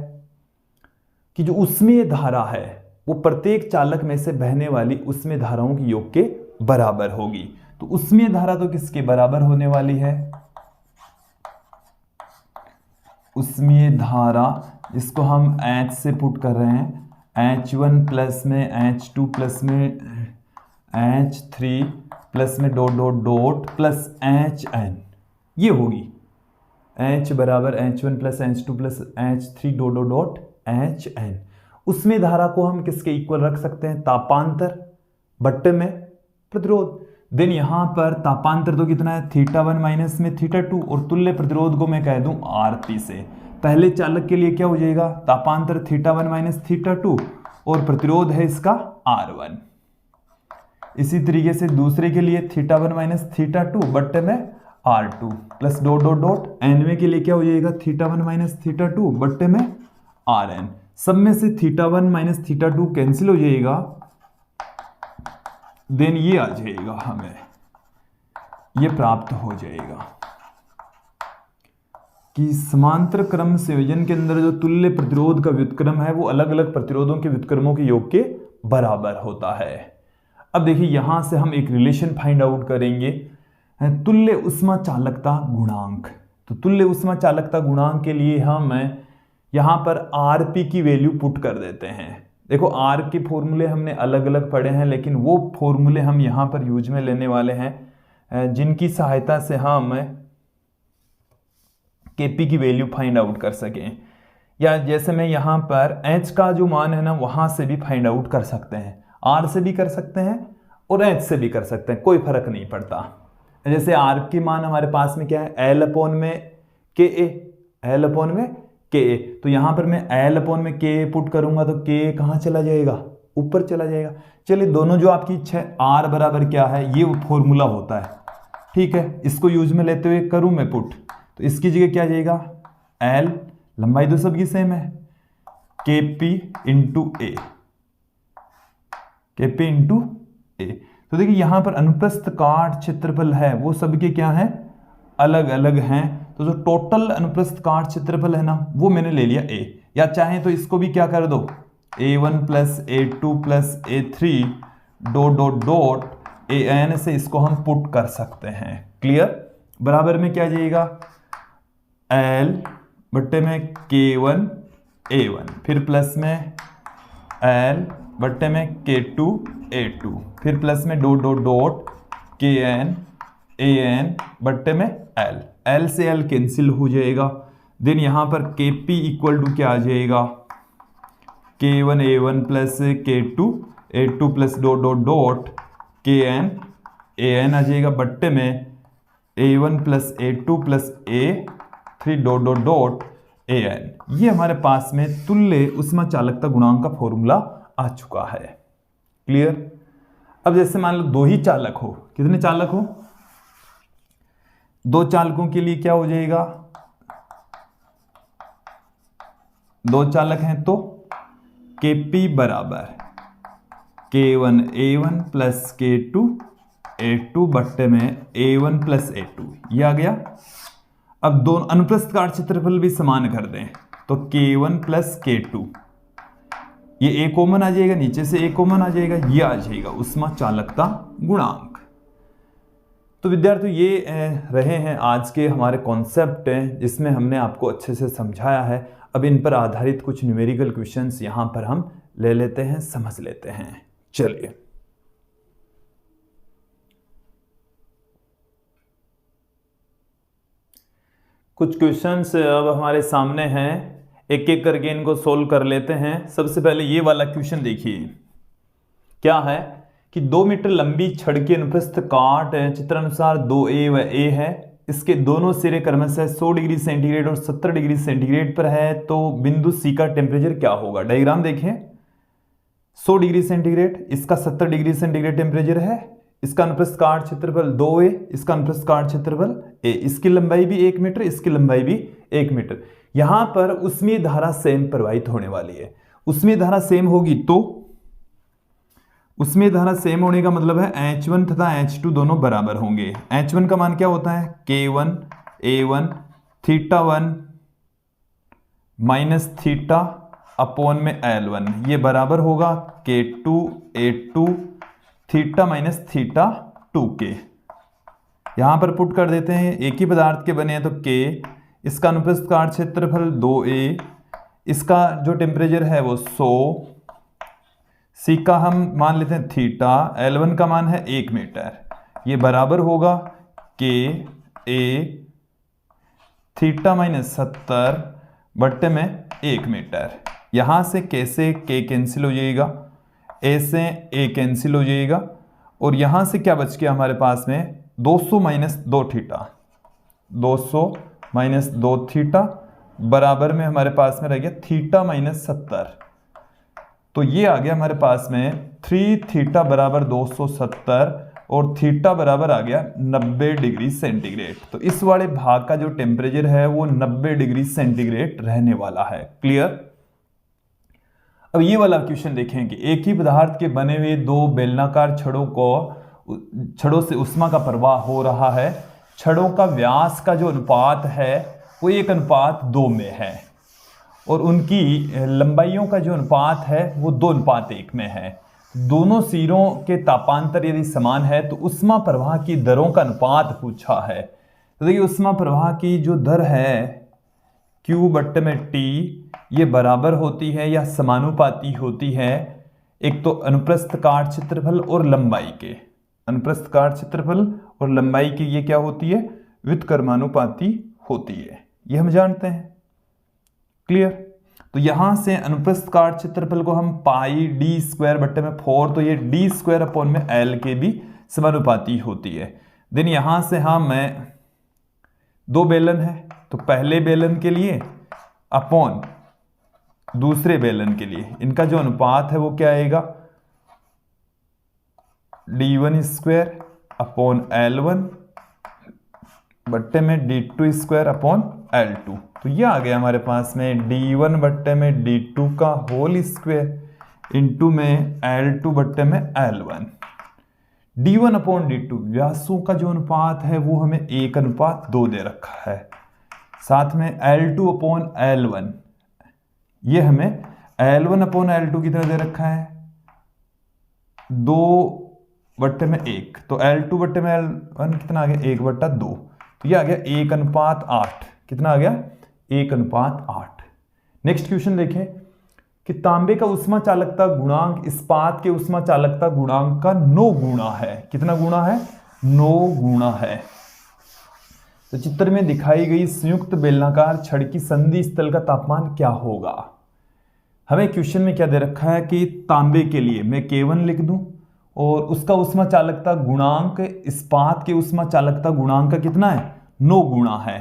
कि जो उष्मीय धारा है वो प्रत्येक चालक में से बहने वाली उष्मीय धाराओं के योग के बराबर होगी। तो उष्मीय धारा तो किसके बराबर होने वाली है, उष्मीय धारा जिसको हम H से पुट कर रहे हैं, H1 प्लस में H2 प्लस में H3 प्लस में dot dot dot plus HN, ये होगी H बराबर H1 plus H2 plus H3 dot dot dot HN। उसमें धारा को हम किसके इक्वल रख सकते हैं, तापांतर बट्टे में प्रतिरोध। देन यहां पर तापांतर तो कितना है θ1 माइनस में θ2 और तुल्य प्रतिरोध को मैं कह दूं Rp से। पहले चालक के लिए क्या हो जाएगा, तापांतर θ1 माइनस θ2 और प्रतिरोध है इसका R1। इसी तरीके से दूसरे के लिए θ1 माइनस θ2 बट्टे में R2 plus dot dot dot nवे के लिए क्या हो जाएगा θ1 माइनस θ2 बट्टे में Rn। सब में से θ1 माइनस θ2 कैंसिल हो जाएगा, देन ये आ जाएगा, हमें ये प्राप्त हो जाएगा कि समांतर क्रम संयोजन के अंदर जो तुल्य प्रतिरोध का व्युत्क्रम है वो अलग अलग प्रतिरोधों के व्युत्क्रमों के योग के बराबर होता है। अब देखिए यहां से हम एक रिलेशन फाइंड आउट करेंगे, तुल्य उष्मा चालकता गुणांक। तो तुल्य उष्मा चालकता गुणांक के लिए हम यहां पर Rp की वैल्यू पुट कर देते हैं। देखो R के फॉर्मूले हमने अलग अलग पढ़े हैं, लेकिन वो फॉर्मूले हम यहां पर यूज में लेने वाले हैं जिनकी सहायता से हम Kp की वैल्यू फाइंड आउट कर सकें। या जैसे मैं यहां पर H का जो मान है ना वहां से भी फाइंड आउट कर सकते हैं, R से भी कर सकते हैं और H से भी कर सकते हैं, कोई फर्क नहीं पड़ता। जैसे R के मान हमारे पास में क्या है L अपॉन में Ka, L अपॉन में Ka। तो यहां पर मैं L अपॉन में Ka पुट करूंगा तो Ka कहां चला जाएगा, ऊपर चला जाएगा। चलिए दोनों जो आपकी इच्छा है, R बराबर क्या है ये फॉर्मूला होता है, ठीक है। इसको यूज में लेते हुए करूं मैं पुट, तो इसकी जगह क्या जाएगा L, लंबाई तो सबकी सेम है, Kp इंटू ए, Kp इंटू ए। तो देखिए यहां पर अनुप्रस्थ काट क्षेत्रफल है वो सबके क्या है, अलग अलग हैं। तो जो टोटल अनुप्रस्थ काट क्षेत्रफल है ना वो मैंने ले लिया A, या चाहे तो इसको भी क्या कर दो A1 plus A2 plus A3 dot dot dot An से इसको हम पुट कर सकते हैं। क्लियर? बराबर में क्या जाएगा L बट्टे में K1 A1, फिर प्लस में L बट्टे में K2 A2, फिर प्लस में dot dot dot Kn An बट्टे में L, L से L कैंसिल हो जाएगा। देन यहां पर Kp इक्वल टू क्या आ जाएगा, K1 A1 plus K2 A2 plus dot dot dot Kn An आ जाएगा बट्टे में A1 plus A2 plus A3 dot dot dot An। ये हमारे पास में तुल्य उष्मा चालकता गुणांक का फॉर्मूला आ चुका है। क्लियर? अब जैसे मान लो दो ही चालक हो, कितने चालक हो, दो चालकों के लिए क्या हो जाएगा, दो चालक हैं तो Kp बराबर K1 A1 plus K2 A2 बट्टे में A1 प्लस A2, ये आ गया। अब दोनों अनुप्रस्थ काट क्षेत्रफल भी समान कर दें तो K1 प्लस K2, ये A कॉमन आ जाएगा, नीचे से A कॉमन आ जाएगा, ये आ जाएगा उष्मा चालकता गुणांक। तो विद्यार्थियों ये रहे हैं आज के हमारे कॉन्सेप्ट हैं जिसमें हमने आपको अच्छे से समझाया है। अब इन पर आधारित कुछ न्यूमेरिकल क्वेश्चंस यहाँ पर हम ले लेते हैं, समझ लेते हैं। चलिए कुछ क्वेश्चंस अब हमारे सामने हैं, एक एक करके इनको सोल्व कर लेते हैं। सबसे पहले ये वाला क्वेश्चन देखिए, क्या है कि 2 मीटर लंबी छड़ की अनुप्रस्थ काट चित्रानुसार 2A व A है, इसके दोनों सिरे क्रमशः 100 डिग्री सेंटीग्रेड और 70 डिग्री सेंटीग्रेड पर है, तो बिंदु C का टेम्परेचर क्या होगा। डायग्राम देखें, 100 डिग्री सेंटीग्रेड, इसका 70 डिग्री सेंटीग्रेड टेम्परेचर है, इसका अनुप्रस्थ काट क्षेत्रफल 2A, इसका अनुप्रस्थ काट क्षेत्रफल A, इसकी लंबाई भी 1 मीटर, इसकी लंबाई भी 1 मीटर। यहां पर उष्मीय धारा सेम प्रवाहित होने वाली है। उष्मीय धारा सेम होगी तो उष्मीय धारा सेम होने का मतलब है H1 तथा H2 दोनों बराबर होंगे। H1 का मान क्या होता है, K1 A1 θ1 minus theta upon में L1, ये बराबर होगा K2 A2 theta minus theta 2K। यहां पर पुट कर देते हैं, एक ही पदार्थ के बने हैं तो K, इसका अनुप्रस्थ काट क्षेत्रफल 2A, इसका जो टेम्परेचर है वो 100, C का हम मान लेते हैं थीटा, L1 का मान है 1 मीटर, ये बराबर होगा K A थीटा माइनस 70 बट्टे में 1 मीटर। यहां से K से K कैंसिल हो जाएगा, A से A कैंसिल हो जाएगा, और यहां से क्या बच गया हमारे पास में 200 माइनस 2 थीटा, 200 माइनस 2 थीटा बराबर में हमारे पास में रह गया थीटा माइनस 70, तो ये आ गया हमारे पास में 3 थीटा बराबर 270 और थीटा बराबर आ गया 90 डिग्री सेंटीग्रेड। तो इस वाले भाग का जो टेम्परेचर है वो 90 डिग्री सेंटीग्रेड रहने वाला है। क्लियर। अब ये वाला क्वेश्चन देखें कि एक ही पदार्थ के बने हुए 2 बेलनाकार छड़ों से उष्मा का प्रवाह हो रहा है। छड़ों का व्यास का जो अनुपात है वो 1:2 में है, और उनकी लंबाइयों का जो अनुपात है वो 2:1 में है। दोनों सिरों के तापांतर यदि समान है तो उष्मा प्रवाह की दरों का अनुपात पूछा है। तो देखिए उष्मा प्रवाह की जो दर है Q बट्टे में T, ये बराबर होती है या समानुपाती होती है एक तो अनुप्रस्थ काट क्षेत्रफल और लंबाई के, अनुप्रस्थ काट क्षेत्रफल और लंबाई की ये क्या होती है, व्युत्क्रमानुपाती होती है, ये हम जानते हैं। क्लियर। तो यहां से अनुप्रस्थ काट क्षेत्रफल को हम पाई d स्क्वायर बट्टे में 4, तो ये d स्क्वायर अपॉन में L के भी समानुपाती होती है। देन यहां से मैं 2 बेलन है तो पहले बेलन के लिए अपॉन दूसरे बेलन के लिए इनका जो अनुपात है वो क्या आएगा, d1 स्क्वायर अपॉन L1 बट्टे में d2 स्क्वायर अपॉन L2। तो ये आ गया हमारे पास में d1 बट्टे में d2 का होल स्क्वायर इंटू में L2 बट्टे में L1। d1 अपॉन d2 व्यासों का जो अनुपात है वो हमें 1:2 दे रखा है, साथ में L2 अपॉन L1 ये हमें L1 अपॉन L2 कितना दे रखा है, 2/1, तो L2 बट्टे में L1 कितना आ गया 1/2, तो ये आ गया 1:8। कितना आ गया 1:8। नेक्स्ट क्वेश्चन देखें कि तांबे का उष्मा चालकता गुणांक इस्पात के उष्मा चालकता गुणांक का 9 गुना है। कितना गुना है, 9 गुना है। तो चित्र में दिखाई गई संयुक्त बेलनाकार छड़ की संधि स्थल का तापमान क्या होगा। हमें क्वेश्चन में क्या दे रखा है कि तांबे के लिए मैं K1 लिख दूं और उसका उष्मा चालकता गुणांक इस्पात के उष्मा चालकता गुणांक का कितना है, 9 गुना है।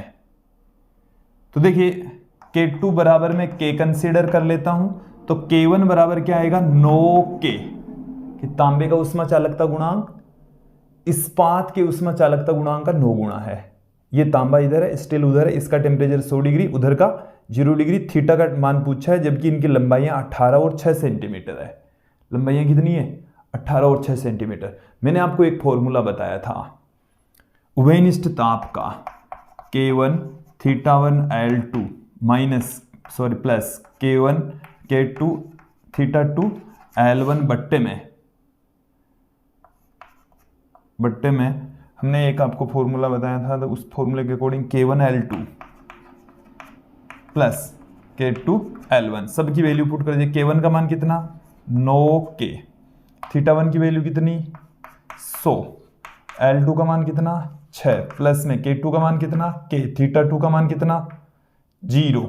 तो देखिए K2 बराबर में K कंसीडर कर लेता हूं, तो K1 बराबर क्या आएगा 9K, कि तांबे का उष्मा चालकता गुणांक इस्पात के उष्मा चालकता गुणांक का 9 गुना है। ये तांबा इधर है, स्टील उधर है, इसका टेम्परेचर 100 डिग्री, उधर का 0 डिग्री। थीटा का मान पूछा है, जबकि इनकी लंबाइयां 18 और 6 सेंटीमीटर है। लंबाइयां कितनी है 18 और 6 सेंटीमीटर। मैंने आपको एक फॉर्मूला बताया था उभयनिष्ठ ताप का, K1 θ1 L2 plus K1 K2 θ2 L1 बट्टे में हमने एक आपको फॉर्मूला बताया था, तो उस फॉर्मूले के according K1 L2 plus K2 L1 सबकी वैल्यू पुट कर दीजिए। K1 का मान कितना 9K, θ1 की वैल्यू कितनी 100, L2 का मान कितना 6, प्लस में K2 का मान कितना K, θ2 का मान कितना 0,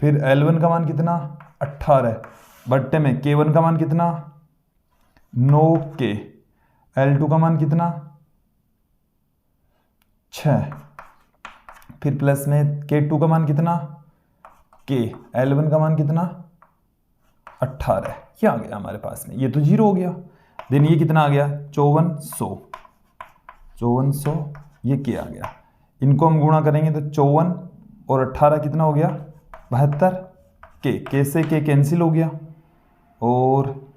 फिर L1 का मान कितना 18, बट्टे में K1 का मान कितना 9K, L2 का मान कितना 6, फिर प्लस में K2 का मान कितना K, L1 का मान कितना 18, ये आ गया हमारे पास में, ये तो 0 हो गया। देन ये कितना आ गया 5400, ये K आ गया। इनको हम गुणा करेंगे तो 54 और 18 कितना हो गया 72, K से K कैंसिल हो गया, और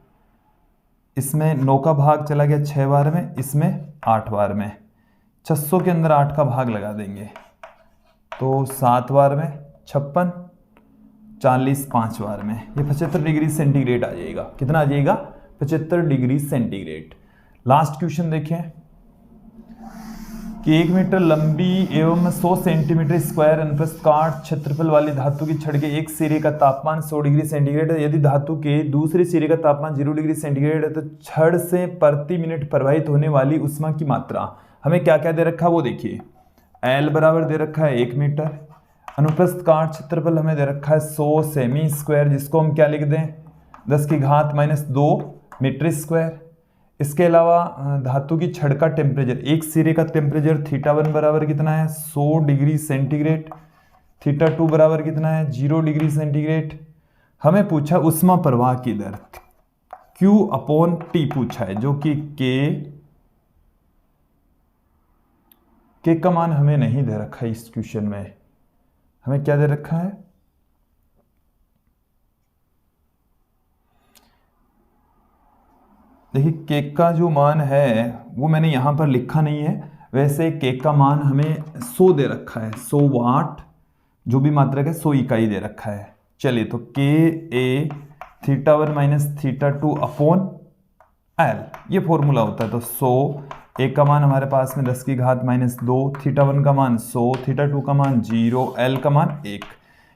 इसमें 9 का भाग चला गया 6 बार में, इसमें 8 बार में, 600 के अंदर 8 का भाग लगा देंगे तो 7 बार में 56, 40 5 बार में, ये 75 डिग्री सेंटीग्रेड आ जाएगा। कितना आ जाएगा 75 डिग्री सेंटीग्रेड। लास्ट क्वेश्चन देखें कि 1 मीटर लंबी एवं 100 सेंटीमीटर स्क्वायर अनुप्रस्थ काट क्षेत्रफल वाली धातु की छड़ के एक सिरे का तापमान 100 डिग्री सेंटीग्रेड है। यदि धातु के दूसरे सिरे का तापमान 0 डिग्री सेंटीग्रेड है तो छड़ से प्रति मिनट प्रवाहित होने वाली ऊष्मा की मात्रा, हमें क्या क्या दे रखा है वो देखिए। L बराबर दे रखा है 1 मीटर, अनुप्रस्थ काट क्षेत्रफल हमें दे रखा है 100 सेमी स्क्वायर, जिसको हम क्या लिख दें 10 की घात -2 मीटर स्क्वायर। इसके अलावा धातु की छड़ का टेम्परेचर, एक सिरे का टेम्परेचर θ1 बराबर कितना है 100 डिग्री सेंटीग्रेड, θ2 बराबर कितना है 0 डिग्री सेंटीग्रेड। हमें पूछा उष्मा प्रवाह की दर Q/T पूछा है, जो कि K का मान हमें नहीं दे रखा है इस क्वेश्चन में। हमें क्या दे रखा है देखिए, K का जो मान है वो मैंने यहां पर लिखा नहीं है, वैसे K का मान हमें 100 दे रखा है, 100 वाट जो भी मात्रक है 100 इकाई दे रखा है। चलिए तो Ka θ1 θ2 अपॉन L, ये फॉर्मूला होता है। तो 100, A का मान हमारे पास में 10 की घात -2, θ1 का मान 100, θ2 का मान 0, L का मान 1,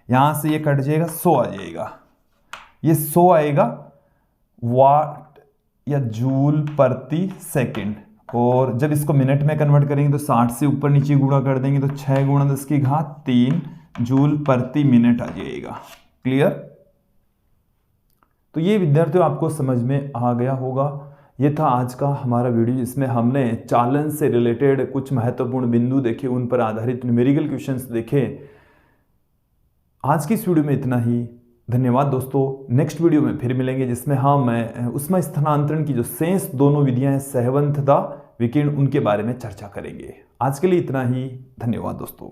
यहां से ये कट जाएगा 100 आ जाएगा, ये 100 आएगा वाट या जूल प्रति सेकंड, और जब इसको मिनट में कन्वर्ट करेंगे तो 60 से ऊपर नीचे गुणा कर देंगे तो 6 गुणा 10 की घात 3 जूल प्रति मिनट आ जाएगा। क्लियर? तो ये विद्यार्थियों आपको समझ में आ गया होगा। ये था आज का हमारा वीडियो, जिसमें हमने चालन से रिलेटेड कुछ महत्वपूर्ण बिंदु देखे, उन पर आधारित न्यूमेरिकल क्वेश्चंस देखे। आज की इस वीडियो में इतना ही। धन्यवाद दोस्तों। नेक्स्ट वीडियो में फिर मिलेंगे, जिसमें हम ऊष्मा स्थानांतरण की जो शेष दोनों विधियां हैं, सहवंतता, विकिरण, उनके बारे में चर्चा करेंगे। आज के लिए इतना ही। धन्यवाद दोस्तों।